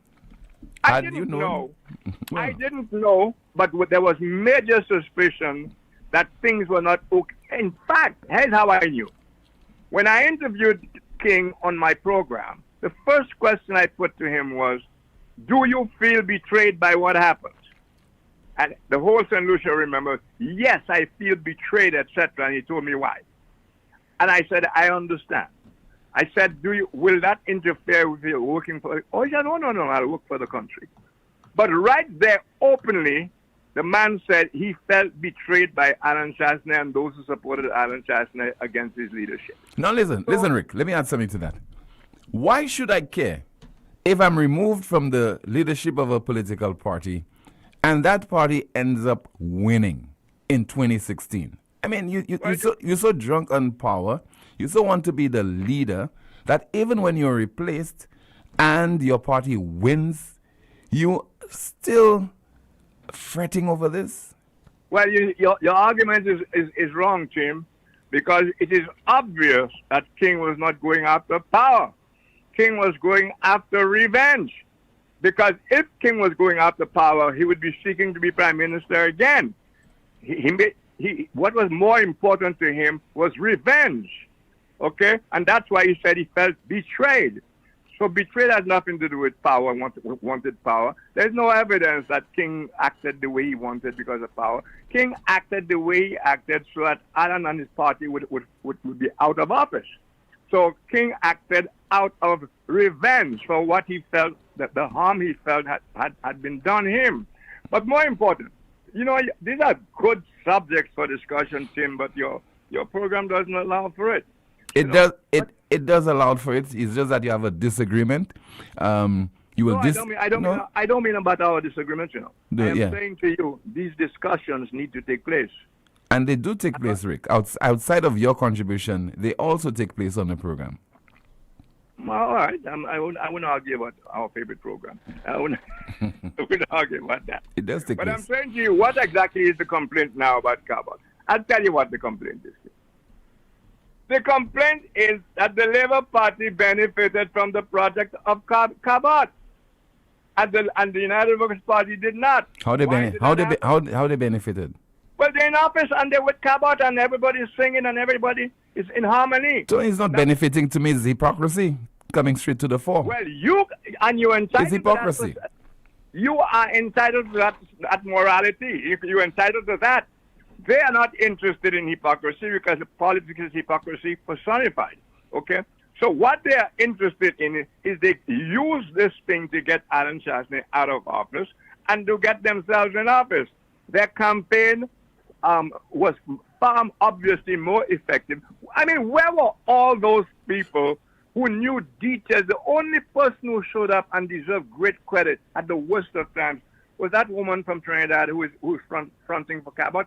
Speaker 12: I didn't know. Well. I didn't know, but there was major suspicion that things were not okay. In fact, here's how I knew. When I interviewed King on my program, the first question I put to him was, do you feel betrayed by what happened? And the whole St. Lucia remembered, yes, I feel betrayed, etc. And he told me why. And I said, I understand. I said, will that interfere with you working for it? Oh, he said, no, I'll work for the country. But right there, openly, the man said he felt betrayed by Alan Chasney and those who supported Alan Chasney against his leadership.
Speaker 4: Now listen, Rick, let me add something to that. Why should I care if I'm removed from the leadership of a political party and that party ends up winning in 2016? I mean, you're so drunk on power, you so want to be the leader, that even when you're replaced and your party wins, you still fretting over this?
Speaker 12: Well, your argument is wrong, Tim, because it is obvious that King was not going after power. King was going after revenge. Because if King was going after power, he would be seeking to be prime minister again. What was more important to him was revenge. Okay? And that's why he said he felt betrayed. So betrayed has nothing to do with power, wanted power. There's no evidence that King acted the way he wanted because of power. King acted the way he acted so that Alan and his party would be out of office. So King acted out of revenge for what he felt, that the harm he felt had been done him. But more important, these are good subjects for discussion, Tim, but your program doesn't allow for it.
Speaker 4: It does allow for it. It's just that you have a disagreement. I
Speaker 12: don't mean about our disagreement, I'm saying to you, these discussions need to take place.
Speaker 4: And they do take place, Rick. Outside of your contribution, they also take place on the program.
Speaker 12: Well, all right. I wouldn't argue about our favorite program. I wouldn't argue about that.
Speaker 4: It does take place.
Speaker 12: But I'm saying to you, what exactly is the complaint now about Cabot? I'll tell you what the complaint is. The complaint is that the Labour Party benefited from the project of Cabot, and the United Workers' Party did not.
Speaker 4: How they benefited?
Speaker 12: Well, they're in office and they're with Cabot and everybody's singing and everybody is in harmony.
Speaker 4: So it's not benefiting to me, it's hypocrisy coming straight to the fore.
Speaker 12: Well, you're entitled
Speaker 4: it's hypocrisy.
Speaker 12: You are entitled to that morality. If you're entitled to that, they are not interested in hypocrisy because politics is hypocrisy personified. Okay? So what they are interested in is they use this thing to get Alan Chasney out of office and to get themselves in office. Their campaign was far obviously more effective. I mean, where were all those people who knew details? The only person who showed up and deserved great credit at the worst of times was that woman from Trinidad who was fronting for Cabot,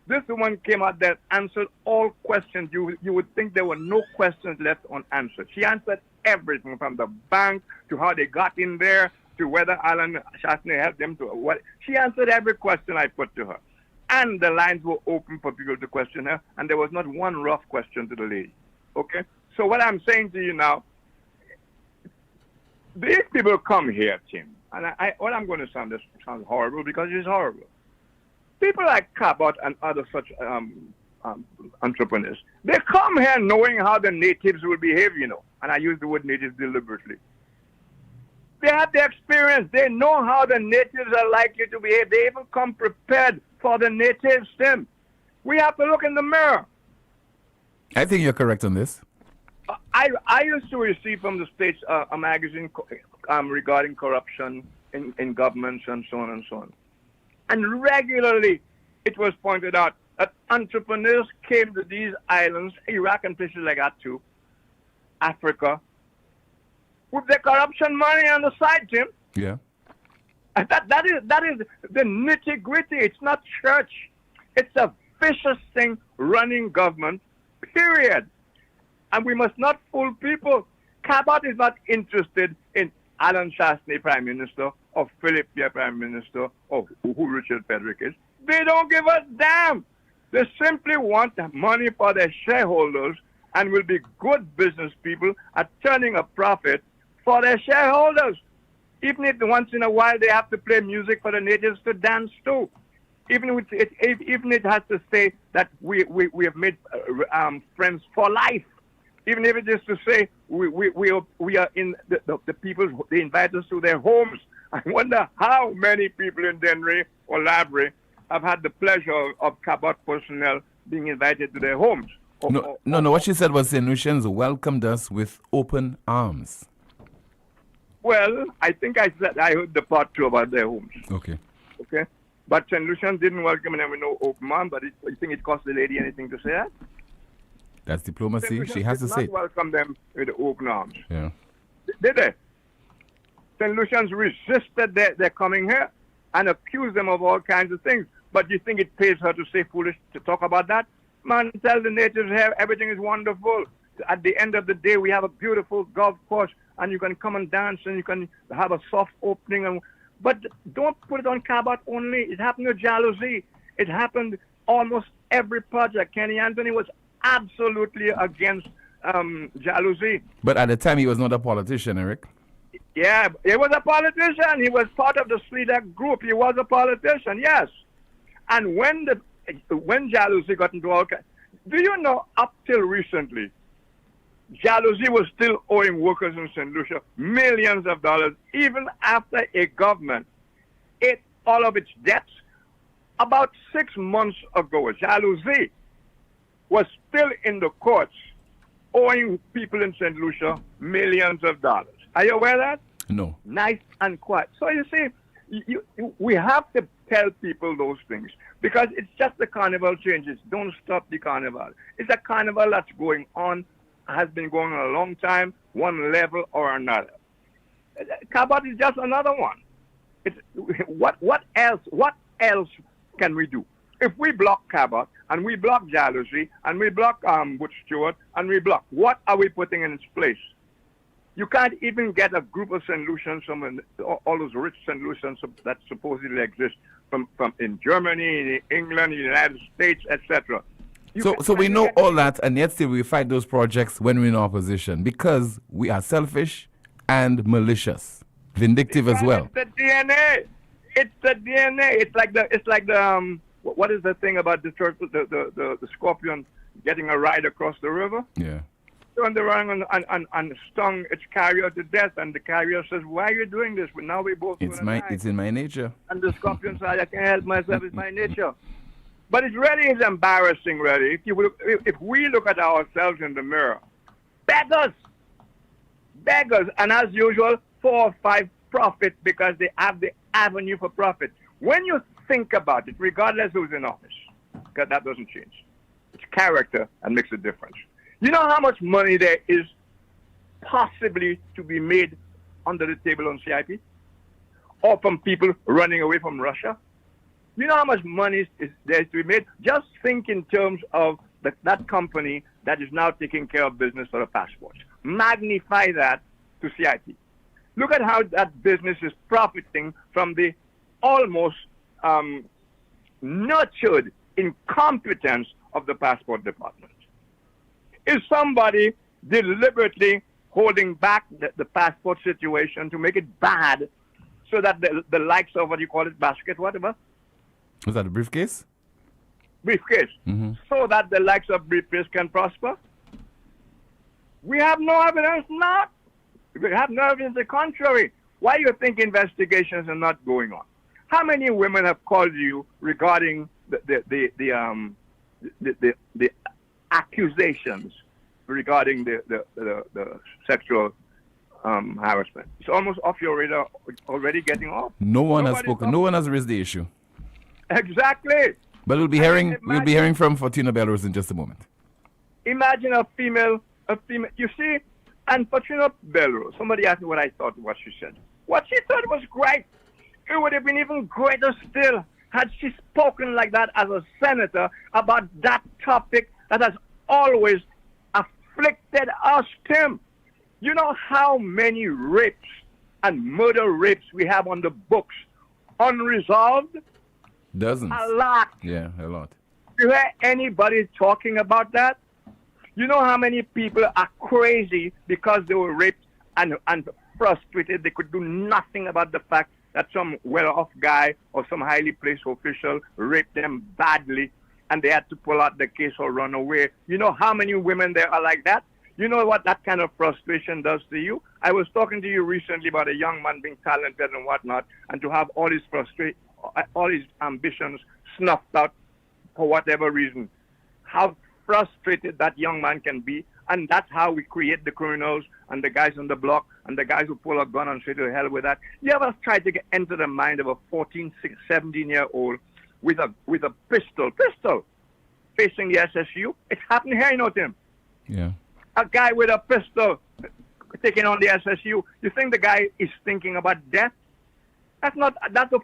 Speaker 12: This woman came out there and answered all questions. You would think there were no questions left unanswered. She answered everything from the bank to how they got in there to whether Alan Shastney helped them to what. She answered every question I put to her. And the lines were open for people to question her, and there was not one rough question to the lady. Okay? So what I'm saying to you now, these people come here, Tim, and what I'm going to sound, this sounds horrible because it's horrible. People like Cabot and other such entrepreneurs, they come here knowing how the natives will behave, you know, and I use the word natives deliberately. They have the experience. They know how the natives are likely to behave. They even come prepared for the natives, Tim. We have to look in the mirror.
Speaker 4: I think you're correct on this.
Speaker 12: I used to receive from the States a magazine regarding corruption in governments and so on and so on. And regularly it was pointed out that entrepreneurs came to these islands, Iraq and places like that too, Africa, with their corruption money on the side, Tim.
Speaker 4: Yeah.
Speaker 12: And that is the nitty-gritty. It's not church. It's a vicious thing running government, period. And we must not fool people. Cabot is not interested in Alan Shastney Prime Minister or Philip Pierre Prime Minister or who Richard Frederick is. They don't give a damn. They simply want money for their shareholders and will be good business people at turning a profit for their shareholders. Even if once in a while they have to play music for the natives to dance to. Even if it has to say that we have made friends for life. Even if it is to say we are in the people, they invite us to their homes. I wonder how many people in Dennery or Labrie have had the pleasure of Cabot personnel being invited to their homes.
Speaker 4: No. What she said was St. Lucians welcomed us with open arms.
Speaker 12: Well, I think I heard the part too about their homes.
Speaker 4: Okay.
Speaker 12: Okay. But St. Lucian didn't welcome them with no open arms, but you think it cost the lady anything to say that?
Speaker 4: That's diplomacy. She has to say.
Speaker 12: Did not welcome them with open arms.
Speaker 4: Yeah.
Speaker 12: Did they? St. Lucians resisted their coming here and accused them of all kinds of things. But you think it pays her to say foolish to talk about that? Man, tell the natives here everything is wonderful. At the end of the day, we have a beautiful golf course, and you can come and dance, and you can have a soft opening. But don't put it on Cabot only. It happened to Jalousie. It happened almost every project. Kenny Anthony was absolutely against Jalousie.
Speaker 4: But at the time, he was not a politician, Eric.
Speaker 12: Yeah, he was a politician. He was part of the Sledak group. He was a politician, yes. And when Jalousie got into all kinds, do you know, up till recently, Jalousie was still owing workers in St. Lucia millions of dollars, even after a government ate all of its debts. About 6 months ago, Jalousie was still in the courts owing people in St. Lucia millions of dollars. Are you aware of that?
Speaker 4: No.
Speaker 12: Nice and quiet. So you see, we have to tell people those things because it's just the carnival changes. Don't stop the carnival. It's a carnival that's going on, has been going on a long time, one level or another. Cabot is just another one. It's, what else can we do? If we block Cabot and we block Jalousie and we block Butch Stewart and we block, what are we putting in its place? You can't even get a group of St. Lucians, all those rich St. Lucians that supposedly exist from in Germany, in England, in the United States, etc.
Speaker 4: So we know all that, and yet still we fight those projects when we're in opposition because we are selfish and malicious, vindictive as well.
Speaker 12: It's the DNA. It's the DNA. It's like the what is the thing about the turtle, the scorpion getting a ride across the river?
Speaker 4: Yeah.
Speaker 12: Turned around and stung its carrier to death, and the carrier says, "Why are you doing this?" But now we both.
Speaker 4: It's in my nature.
Speaker 12: And the scorpion said, "I can't help myself. It's my nature." But it really is embarrassing, really. If we look at ourselves in the mirror, beggars, and as usual, 4 or 5 profit because they have the avenue for profit. When you think about it, regardless who's in office, because that doesn't change, it's character that makes a difference. You know how much money there is possibly to be made under the table on CIP? Or from people running away from Russia? You know how much money is there to be made? Just think in terms of that company that is now taking care of business for the passports. Magnify that to CIT. Look at how that business is profiting from the almost nurtured incompetence of the passport department. Is somebody deliberately holding back the passport situation to make it bad so that the likes of, what you call it, basket, whatever?
Speaker 4: Was that a briefcase?
Speaker 12: Briefcase.
Speaker 4: Mm-hmm.
Speaker 12: So that the likes of briefcase can prosper? We have no evidence not. We have no evidence the contrary. Why do you think investigations are not going on? How many women have called you regarding the accusations regarding the sexual harassment? It's almost off your radar, already getting off.
Speaker 4: No one has spoken. No one has raised the issue.
Speaker 12: Exactly.
Speaker 4: But we'll be hearing from Fortuna Belrose in just a moment.
Speaker 12: Imagine a female. You see, and Fortuna Belrose. Somebody asked me what I thought of what she said. What she thought was great. It would have been even greater still had she spoken like that as a senator about that topic that has always afflicted us, Tim. You know how many rapes and murder rapes we have on the books unresolved?
Speaker 4: Dozens.
Speaker 12: A lot.
Speaker 4: Yeah, a lot.
Speaker 12: You hear anybody talking about that? You know how many people are crazy because they were raped and frustrated. They could do nothing about the fact that some well-off guy or some highly placed official raped them badly and they had to pull out the case or run away. You know how many women there are like that? You know what that kind of frustration does to you? I was talking to you recently about a young man being talented and whatnot, and to have all his ambitions snuffed out for whatever reason. How frustrated that young man can be, and that's how we create the criminals and the guys on the block and the guys who pull a gun and say to hell with that. You ever try to enter the mind of a 14, 16, 17-year-old with a pistol facing the SSU? It's happened here, you know, Tim.
Speaker 4: Yeah.
Speaker 12: A guy with a pistol taking on the SSU. You think the guy is thinking about death? That's the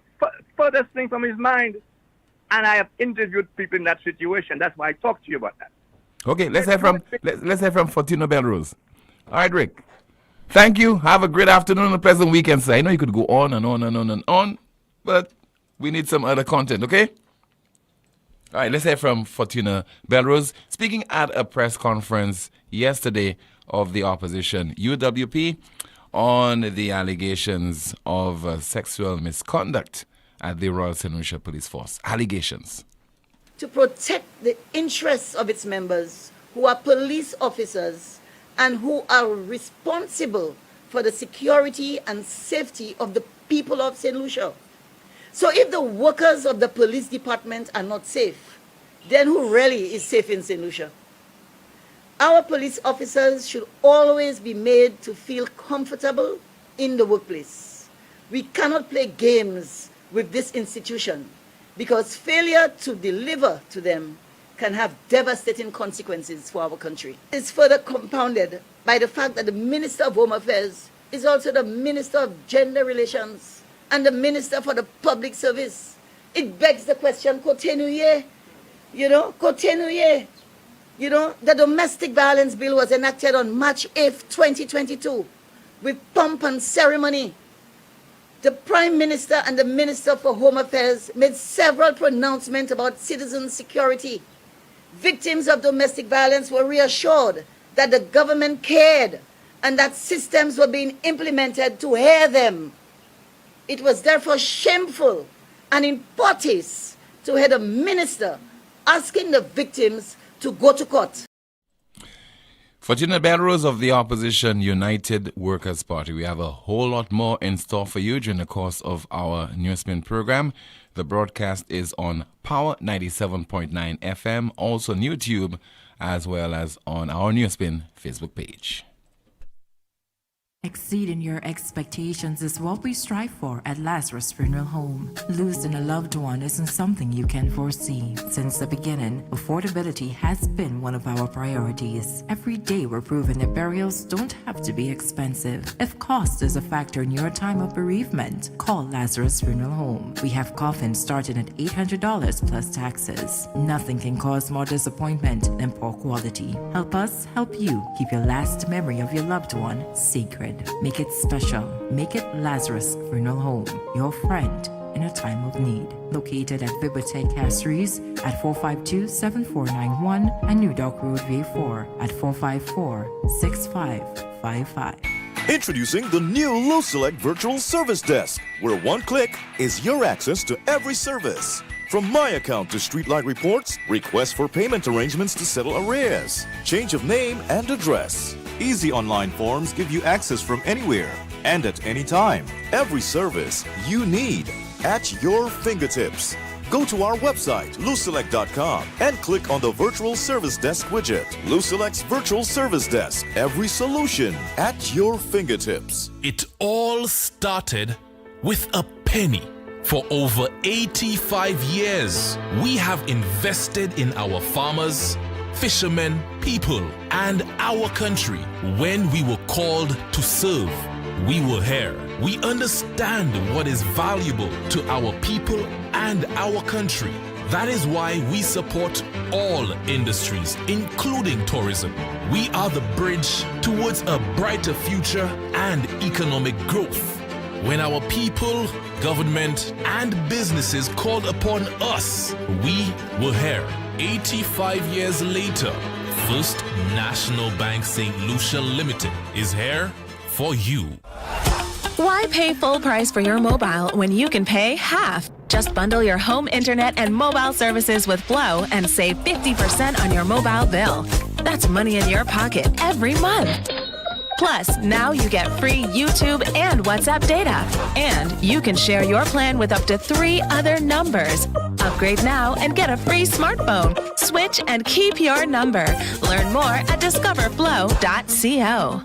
Speaker 12: furthest thing from his mind. And I have interviewed people in that situation. That's why I talk to you about that.
Speaker 4: Okay, let's hear from Fortuna Belrose. All right, Rick. Thank you. Have a great afternoon and a pleasant weekend, sir. I know you could go on and on and on and on, but we need some other content, okay? All right, let's hear from Fortuna Belrose, speaking at a press conference yesterday of the opposition, UWP, on the allegations of sexual misconduct at the Royal St. Lucia Police Force. Allegations.
Speaker 6: To protect the interests of its members who are police officers and who are responsible for the security and safety of the people of St. Lucia. So if the workers of the police department are not safe, then who really is safe in St. Lucia? Our police officers should always be made to feel comfortable in the workplace. We cannot play games with this institution because failure to deliver to them can have devastating consequences for our country. It's further compounded by the fact that the Minister of Home Affairs is also the Minister of Gender Relations and the Minister for the Public Service. It begs the question, continuez, continuez. The domestic violence bill was enacted on March 8th, 2022, with pomp and ceremony. The Prime Minister and the Minister for Home Affairs made several pronouncements about citizen security. Victims of domestic violence were reassured that the government cared and that systems were being implemented to hear them. It was therefore shameful and in potis to hear the minister asking the victims to go to court.
Speaker 4: Fortuna Belrose of the opposition United Workers' Party. We have a whole lot more in store for you during the course of our NewsSpin program. The broadcast is on Power 97.9 FM, also on YouTube, as well as on our NewsSpin Facebook page.
Speaker 7: Exceeding your expectations is what we strive for at Lazarus Funeral Home. Losing a loved one isn't something you can foresee. Since the beginning, affordability has been one of our priorities. Every day we're proving that burials don't have to be expensive. If cost is a factor in your time of bereavement, call Lazarus Funeral Home. We have coffins starting at $800 plus taxes. Nothing can cause more disappointment than poor quality. Help us help you keep your last memory of your loved one sacred. Make it special. Make it Lazarus Funeral Home, your friend in a time of need. Located at Bibliotheque Castries at 452-7491 and New Dock Road V4 at 454-6555.
Speaker 8: Introducing the new LuSelect Virtual Service Desk, where one click is your access to every service. From my account to streetlight reports, requests for payment arrangements to settle arrears, change of name and address. Easy online forms give you access from anywhere and at any time. Every service you need at your fingertips. Go to our website, luselect.com, and click on the Virtual Service Desk widget. LuSelect's Virtual Service Desk. Every solution at your fingertips.
Speaker 13: It all started with a penny. For over 85 years, we have invested in our farmers, fishermen, people, and our country. When we were called to serve, we were here. We understand what is valuable to our people and our country. That is why we support all industries, including tourism. We are the bridge towards a brighter future and economic growth. When our people, government, and businesses called upon us, we were here. 85 years later, First National Bank St. Lucia Limited is here for you.
Speaker 9: Why pay full price for your mobile when you can pay half? Just bundle your home internet and mobile services with Flow and save 50% on your mobile bill. That's money in your pocket every month. Plus, now you get free YouTube and WhatsApp data. And you can share your plan with up to 3 other numbers. Upgrade now and get a free smartphone. Switch and keep your number. Learn more at discoverflow.co.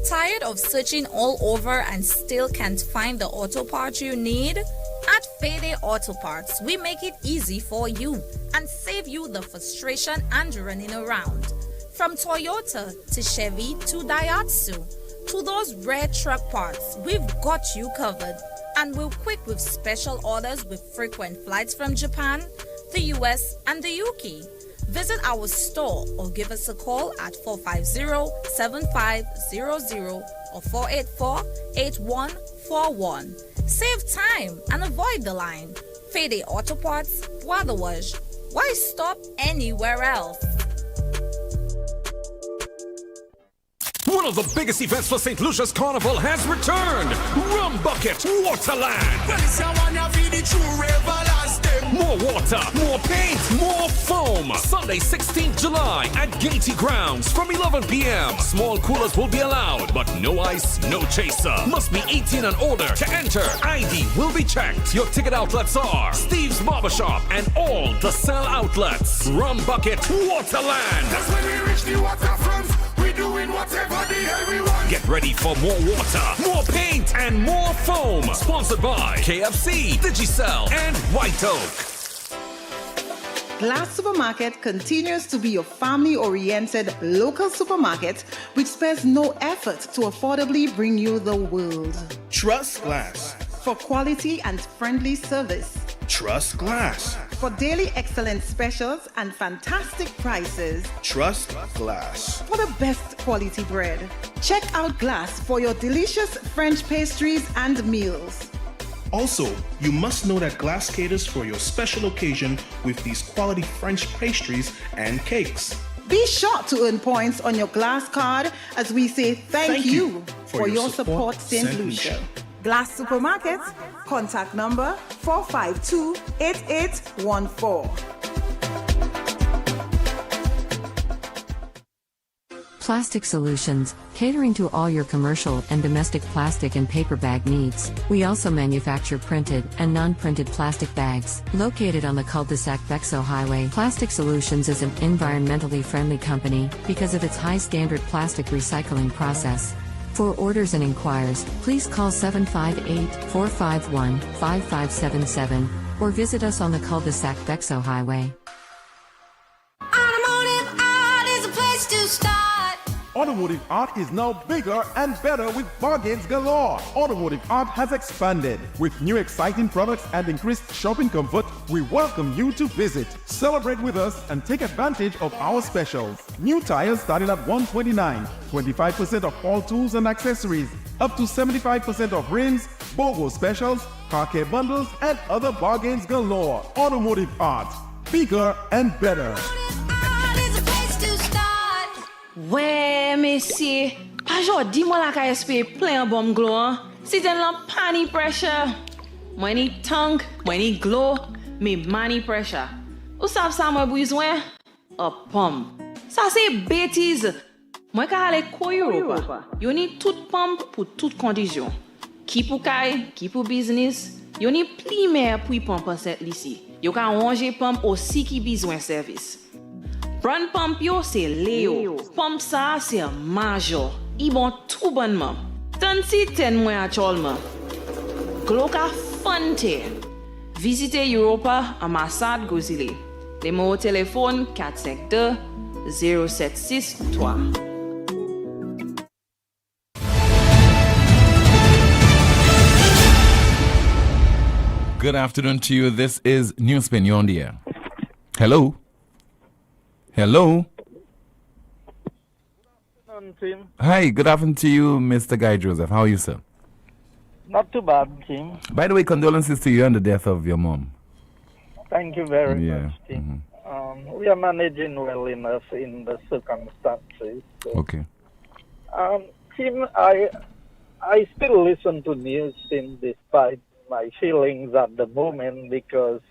Speaker 24: Tired of searching all over and still can't find the auto parts you need? At Fede Auto Parts, we make it easy for you and save you the frustration and running around. From Toyota to Chevy to Daihatsu to those rare truck parts, we've got you covered. And we're quick with special orders with frequent flights from Japan, the US, and the UK. Visit our store or give us a call at 450-7500 or 484-8141. Save time and avoid the line. Fede Auto Parts, Wadawaj. Why stop anywhere else?
Speaker 13: One of the biggest events for St. Lucia's Carnival has returned. Rum Bucket Waterland. More water, more paint, more foam. Sunday, 16th July at Gaiety Grounds from 11 p.m. Small coolers will be allowed, but no ice, no chaser. Must be 18 and older to enter. ID will be checked. Your ticket outlets are Steve's Barbershop and all the Cell outlets. Rum Bucket Waterland. That's when we reach the waterfront. Doing whatever the hell we want. Get ready for more water, more paint, and more foam. Sponsored by KFC, Digicel, and White Oak.
Speaker 18: Glass Supermarket continues to be your family-oriented local supermarket which spares no effort to affordably bring you the world.
Speaker 25: Trust Glass.
Speaker 18: For quality and friendly service.
Speaker 25: Trust Glass.
Speaker 18: For daily excellent specials and fantastic prices.
Speaker 25: Trust Glass.
Speaker 18: For the best quality bread. Check out Glass for your delicious French pastries and meals.
Speaker 25: Also, you must know that Glass caters for your special occasion with these quality French pastries and cakes.
Speaker 18: Be sure to earn points on your Glass card as we say thank you for your support, St. Lucia. Glass Supermarket, contact number 452-8814.
Speaker 7: Plastic Solutions, catering to all your commercial and domestic plastic and paper bag needs. We also manufacture printed and non-printed plastic bags. Located on the cul-de-sac Bexo Highway, Plastic Solutions is an environmentally friendly company because of its high standard plastic recycling process. For orders and inquiries, please call 758-451-5577 or visit us on the cul-de-sac Bexo Highway.
Speaker 19: Automotive art is a place to start.
Speaker 5: Automotive art is now bigger and better with bargains galore. Automotive art has expanded. With new exciting products and increased shopping comfort, we welcome you to visit. Celebrate with us and take advantage of our specials. New tires starting at $129, 25% off all tools and accessories, up to 75% off rims, BOGO specials, car care bundles, and other bargains galore. Automotive art, bigger and better.
Speaker 21: Ouais, messie, pas jodi moi la ka espérer plein bon glow hein. Si t'en la pani pressure. Moi ni tongue, moi ni glow, me money pressure. Ou savez ça moi besoin? A pomme. Ça c'est bêtise. Moi ka aller ko Europa. Yo ni toute pomme pour toute condition. Qui pour kay, qui pour business. Yo ni pli mer pour pomme cette ici. Yo ka ranger pomme aussi qui besoin service. Brand pump yo c'est Léo. Pump ça c'est major. I bon tout bonnement. Tant si ten mois actuellement. Gloka Fante. Visitez Europa ambassade Gozile. Les mots au téléphone 452 0763.
Speaker 4: Good afternoon to you. This is NewsSpin. You're on the air. Hello. Hello.
Speaker 10: Tim.
Speaker 4: Hi, good afternoon to you, Mr. Guy Joseph. How are you, sir?
Speaker 10: Not too bad, Tim.
Speaker 4: By the way, condolences to you on the death of your mom.
Speaker 10: Thank you very much, Tim. We are managing well enough in the circumstances. So.
Speaker 4: Okay.
Speaker 10: Tim, I still listen to NewsSpin despite my feelings at the moment because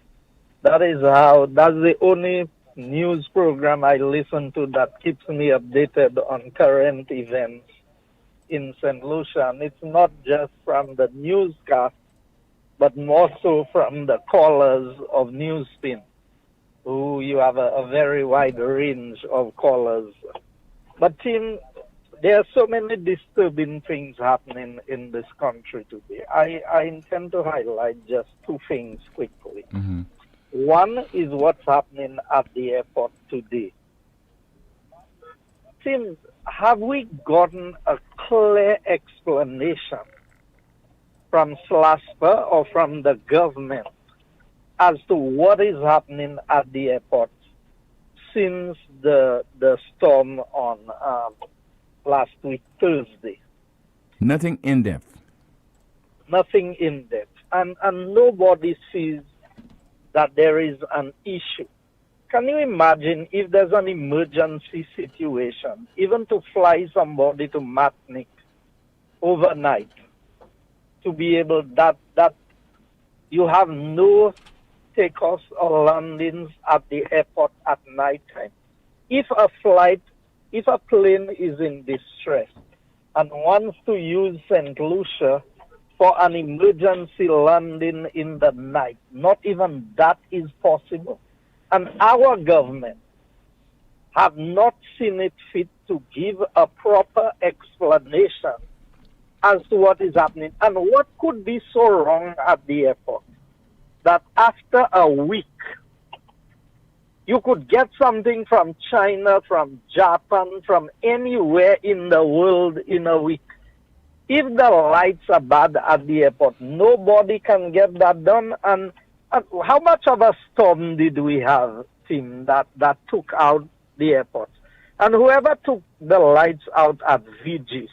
Speaker 10: that's the only news program I listen to that keeps me updated on current events in St. Lucia. And it's not just from the newscast, but more so from the callers of NewsSpin, who you have a very wide range of callers. But Tim, there are so many disturbing things happening in this country today. I intend to highlight just two things quickly.
Speaker 4: Mm-hmm.
Speaker 10: One is what's happening at the airport today. Tim, have we gotten a clear explanation from SLASPA or from the government as to what is happening at the airport since the storm on last week, Thursday?
Speaker 4: Nothing in depth.
Speaker 10: Nothing in depth. And nobody sees that there is an issue. Can you imagine if there's an emergency situation, even to fly somebody to Matnik overnight, to be able that you have no takeoffs or landings at the airport at night time? If a plane is in distress and wants to use St. Lucia for an emergency landing in the night, not even that is possible. And our government have not seen it fit to give a proper explanation as to what is happening. And what could be so wrong at the airport that after a week, you could get something from China, from Japan, from anywhere in the world in a week. If the lights are bad at the airport, nobody can get that done. And how much of a storm did we have, Tim, that took out the airport? And whoever took the lights out at VG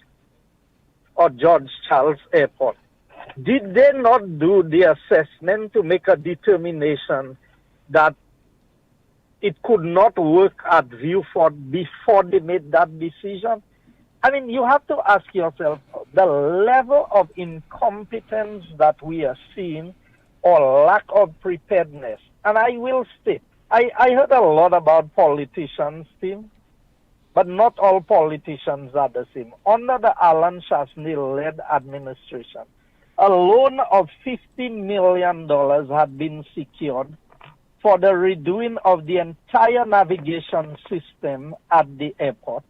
Speaker 10: or George Charles Airport, did they not do the assessment to make a determination that it could not work at Viewford before they made that decision? I mean, you have to ask yourself the level of incompetence that we are seeing or lack of preparedness. And I will state, I heard a lot about politicians, Tim, but not all politicians are the same. Under the Alan Shasney-led administration, a loan of $50 million had been secured for the redoing of the entire navigation system at the airport,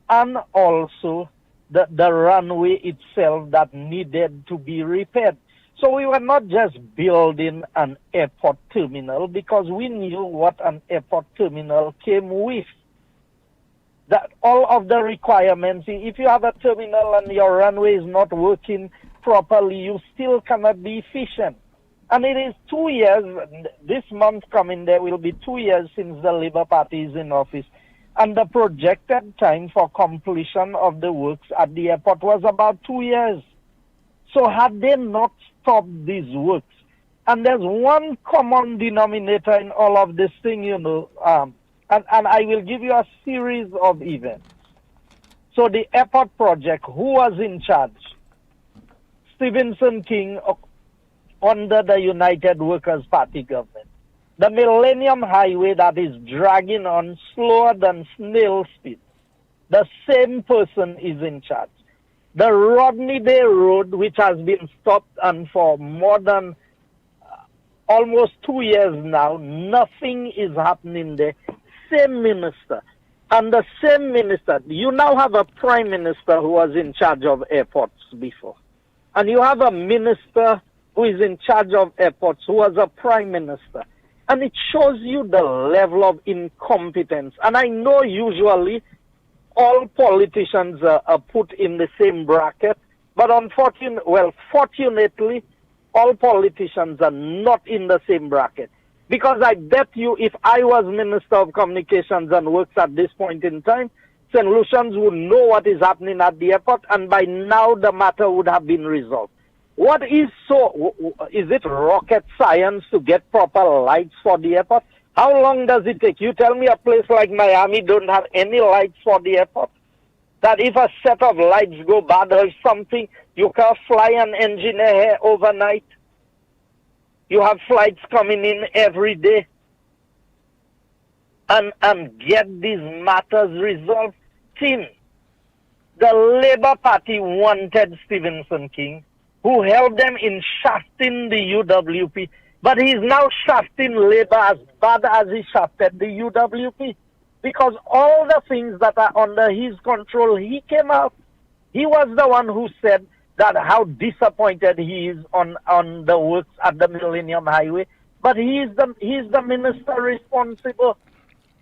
Speaker 10: and also the runway itself that needed to be repaired. So we were not just building an airport terminal, because we knew what an airport terminal came with. That all of the requirements, if you have a terminal and your runway is not working properly, you still cannot be efficient. And it is 2 years, this month coming, there will be 2 years since the Labour Party is in office. And the projected time for completion of the works at the airport was about 2 years. So had they not stopped these works, and there's one common denominator in all of this thing, and I will give you a series of events. So the airport project, who was in charge? Stevenson King under the United Workers' Party government. The Millennium Highway that is dragging on slower than snail speed, the same person is in charge. The Rodney Bay Road, which has been stopped and for more than almost 2 years now, nothing is happening there. Same minister. And the same minister, you now have a prime minister who was in charge of airports before. And you have a minister who is in charge of airports who was a prime minister. And it shows you the level of incompetence. And I know usually all politicians are put in the same bracket, but fortunately, all politicians are not in the same bracket. Because I bet you, if I was Minister of Communications and Works at this point in time, St. Lucians would know what is happening at the airport, and by now the matter would have been resolved. What is it rocket science to get proper lights for the airport? How long does it take? You tell me a place like Miami don't have any lights for the airport? That if a set of lights go bad or something, you can fly an engineer here overnight. You have flights coming in every day and get these matters resolved. Team, the Labour Party wanted Stevenson King, who held them in shafting the UWP, but he's now shafting Labour as bad as he shafted the UWP. Because all the things that are under his control, he came out. He was the one who said that how disappointed he is on the works at the Millennium Highway, but he's the minister responsible.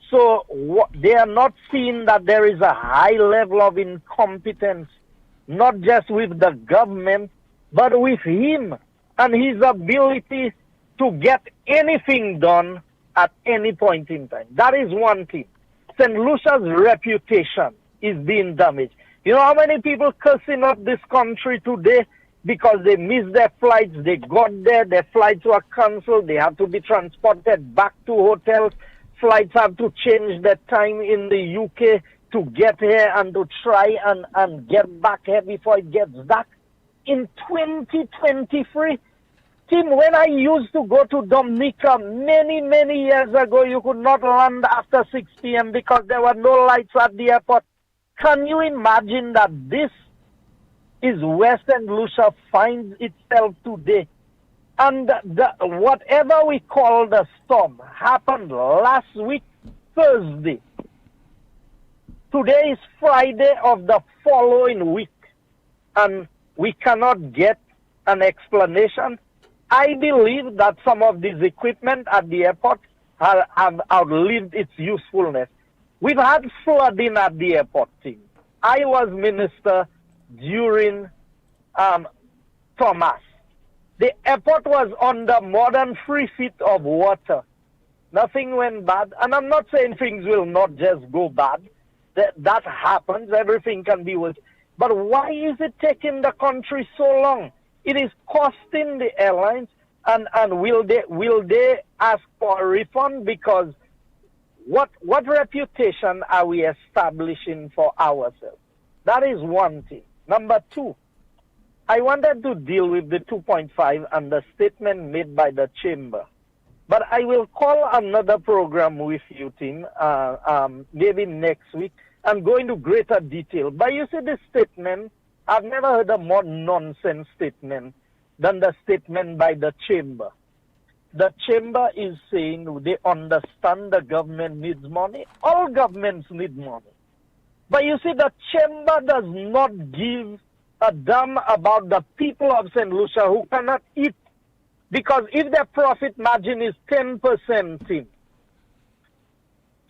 Speaker 10: So they are not seeing that there is a high level of incompetence, not just with the government, but with him and his ability to get anything done at any point in time. That is one thing. St. Lucia's reputation is being damaged. You know how many people cursing up this country today because they missed their flights, they got there, their flights were cancelled, they have to be transported back to hotels, flights have to change their time in the UK to get here and to try and get back here before it gets dark. In 2023, Tim, when I used to go to Dominica many, many years ago, you could not land after 6 p.m. because there were no lights at the airport. Can you imagine that this is where St. Lucia finds itself today? And whatever we call the storm happened last week, Thursday. Today is Friday of the following week, and we cannot get an explanation. I believe that some of this equipment at the airport have outlived its usefulness. We've had flooding at the airport, team. I was minister during Thomas. The airport was under more than 3 feet of water. Nothing went bad. And I'm not saying things will not just go bad. That happens. Everything can be worse. But why is it taking the country so long? It is costing the airlines. And will they ask for a refund? Because what reputation are we establishing for ourselves? That is one thing. Number two, I wanted to deal with the 2.5 and the statement made by the chamber. But I will call another program with you, Tim, maybe next week, and go into greater detail. But you see this statement, I've never heard a more nonsense statement than the statement by the chamber. The chamber is saying they understand the government needs money. All governments need money. But you see, the chamber does not give a damn about the people of St. Lucia who cannot eat. Because if their profit margin is 10%, Tim,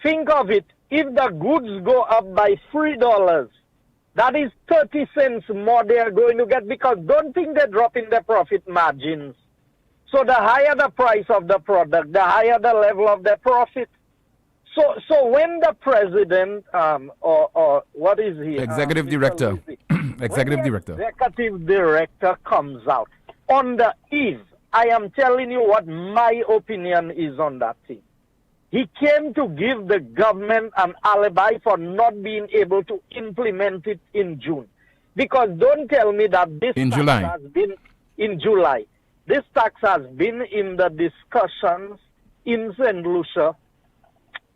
Speaker 10: think of it. If the goods go up by $3, that is 30 cents more they are going to get, because don't think they're dropping their profit margins. So the higher the price of the product, the higher the level of their profit. So when the president, or what is he?
Speaker 4: Executive Director. Executive Director.
Speaker 10: Executive Director comes out on the eve, I am telling you what my opinion is on that thing. He came to give the government an alibi for not being able to implement it in June. Because don't tell me that this
Speaker 4: in
Speaker 10: tax
Speaker 4: July.
Speaker 10: has been in July. This tax has been in the discussions in St. Lucia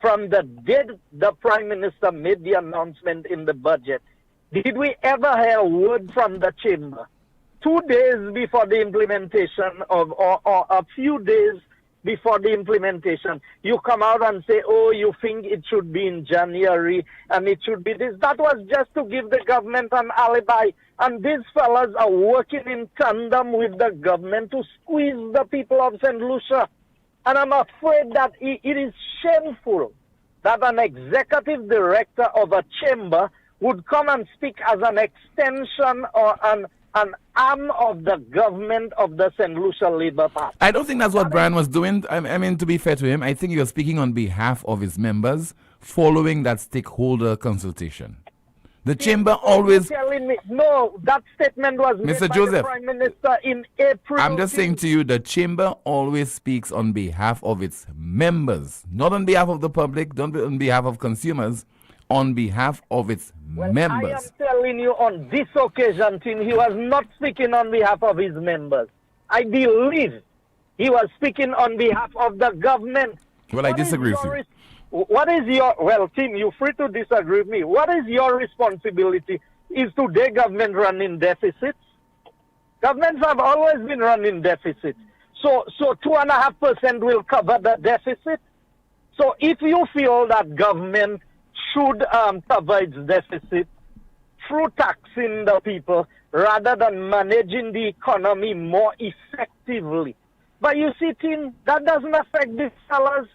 Speaker 10: from the day the Prime Minister made the announcement in the budget. Did we ever hear a word from the chamber? 2 days before the implementation of, or a few days before the implementation, you come out and say, oh, you think it should be in January and it should be this. That was just to give the government an alibi. And these fellas are working in tandem with the government to squeeze the people of St. Lucia. And I'm afraid that it is shameful that an executive director of a chamber would come and speak as an extension or an arm of the government of the St. Lucia Labour Party.
Speaker 4: I don't think that's what Brian was doing. I mean, to be fair to him, I think he was speaking on behalf of his members following that stakeholder consultation. The chamber always...
Speaker 10: Telling me, no, that statement was made
Speaker 4: Mr.
Speaker 10: by
Speaker 4: Joseph,
Speaker 10: the Prime Minister in April.
Speaker 4: I'm just saying to you, the chamber always speaks on behalf of its members, not on behalf of the public, not on behalf of consumers, on behalf of its members.
Speaker 10: I am telling you on this occasion, Tim, he was not speaking on behalf of his members. I believe he was speaking on behalf of the government.
Speaker 4: Well, I disagree with you.
Speaker 10: What is your, well, Tim, you're free to disagree with me. What is your responsibility? Is today government running deficits? Governments have always been running deficits. So 2.5% will cover the deficit. So if you feel that government should cover its deficit through taxing the people rather than managing the economy more effectively. But you see, Tim, that doesn't affect these fellas.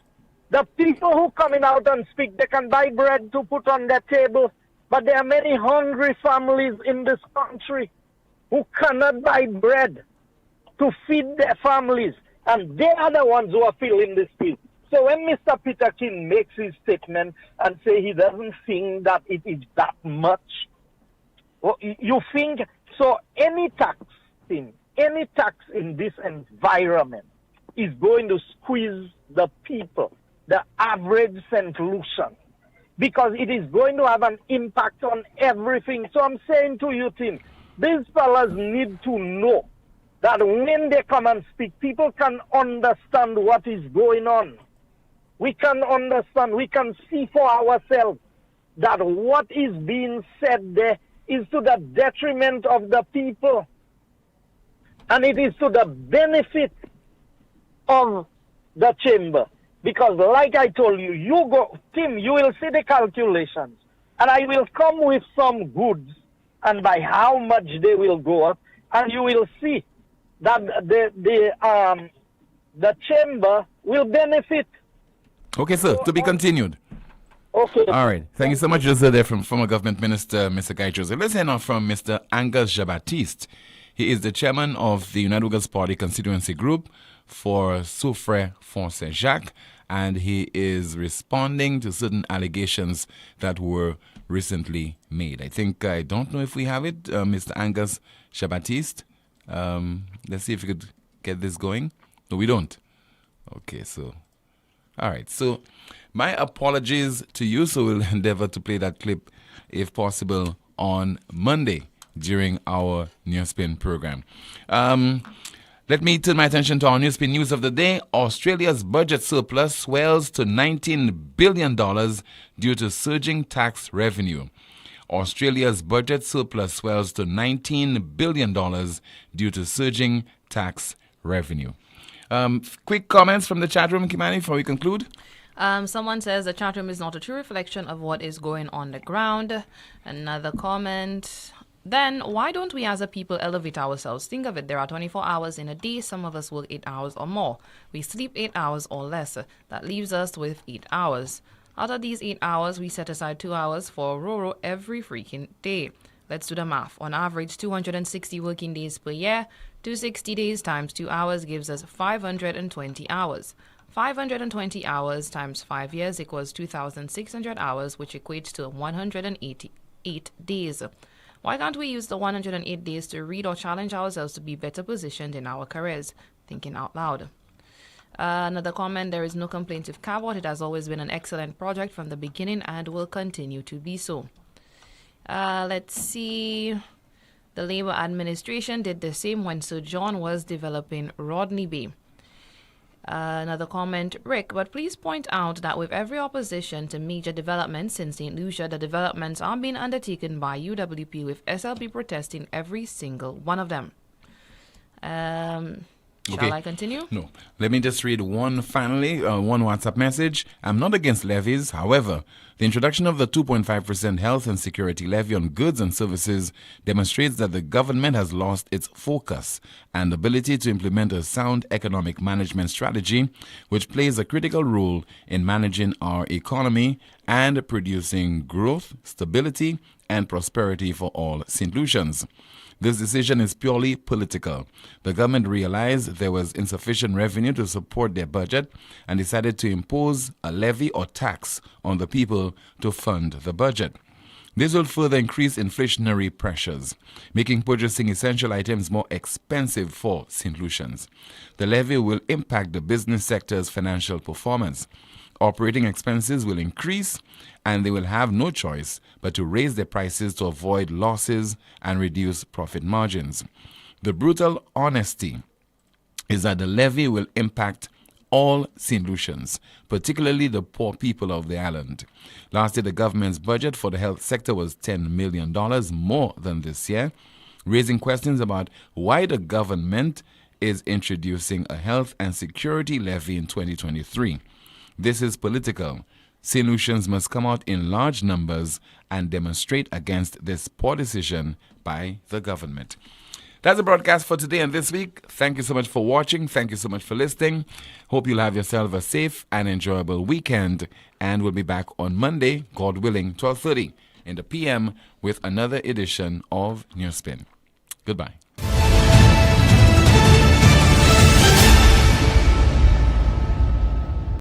Speaker 10: The people who coming out and speak, they can buy bread to put on their table. But there are many hungry families in this country who cannot buy bread to feed their families. And they are the ones who are feeling this pain. So when Mr. Peter King makes his statement and say he doesn't think that it is that much, well, you think, so any tax in this environment is going to squeeze the people, the average St. Lucian, because it is going to have an impact on everything. So I'm saying to you, Tim, these fellas need to know that when they come and speak, people can understand what is going on. We can understand, we can see for ourselves that what is being said there is to the detriment of the people. And it is to the benefit of the chamber. Because like I told you, you go, Tim, you will see the calculations. And I will come with some goods and by how much they will go up. And you will see that the chamber will benefit.
Speaker 4: Okay, sir, to be continued.
Speaker 10: Okay.
Speaker 4: All right. Thank you so much, Joseph, there from former government minister, Mr. Guy Joseph. Let's hear now from Mr. Angus Jean-Baptiste. He is the chairman of the United Workers' Party constituency group for Soufrière Font Saint-Jacques, and he is responding to certain allegations that were recently made. I don't know if we have it, Mr. Angus Jean-Baptiste. Let's see if we could get this going. No, we don't. Okay, so... All right, so my apologies to you. So we'll endeavor to play that clip, if possible, on Monday during our NewsSpin program. Let me turn my attention to our NewsSpin news of the day. Australia's budget surplus swells to $19 billion due to surging tax revenue. Australia's budget surplus swells to $19 billion due to surging tax revenue. Quick comments from the chat room, Kimani, before we conclude.
Speaker 11: Someone says the chat room is not a true reflection of what is going on the ground. Another comment. Then why don't we as a people elevate ourselves? Think of it. There are 24 hours in a day. Some of us work 8 hours or more. We sleep 8 hours or less. That leaves us with 8 hours. Out of these 8 hours, we set aside 2 hours for Roro every freaking day. Let's do the math. On average, 260 working days per year. 260 days times 2 hours gives us 520 hours. 520 hours times 5 years equals 2,600 hours, which equates to 188 days. Why can't we use the 108 days to read or challenge ourselves to be better positioned in our careers? Thinking out loud. Another comment, there is no complaint with Cabot. It has always been an excellent project from the beginning and will continue to be so. Let's see. The Labour administration did the same when Sir John was developing Rodney Bay. Another comment, Rick, but please point out that with every opposition to major developments in St. Lucia, the developments are being undertaken by UWP with SLP protesting every single one of them. Shall I continue?
Speaker 4: No. Let me just read one WhatsApp message. I'm not against levies. However, the introduction of the 2.5% health and security levy on goods and services demonstrates that the government has lost its focus and ability to implement a sound economic management strategy, which plays a critical role in managing our economy and producing growth, stability, and prosperity for all St. Lucians. This decision is purely political. The government realized there was insufficient revenue to support their budget and decided to impose a levy or tax on the people to fund the budget. This will further increase inflationary pressures, making purchasing essential items more expensive for St. Lucians. The levy will impact the business sector's financial performance. Operating expenses will increase, and they will have no choice but to raise their prices to avoid losses and reduce profit margins. The brutal honesty is that the levy will impact all St. Lucians, particularly the poor people of the island. Last year, the government's budget for the health sector was $10 million more than this year, raising questions about why the government is introducing a health and security levy in 2023. This is political. St. Lucians must come out in large numbers and demonstrate against this poor decision by the government. That's the broadcast for today and this week. Thank you so much for watching. Thank you so much for listening. Hope you'll have yourself a safe and enjoyable weekend. And we'll be back on Monday, God willing, 12:30 in the PM with another edition of NewsSpin. Goodbye.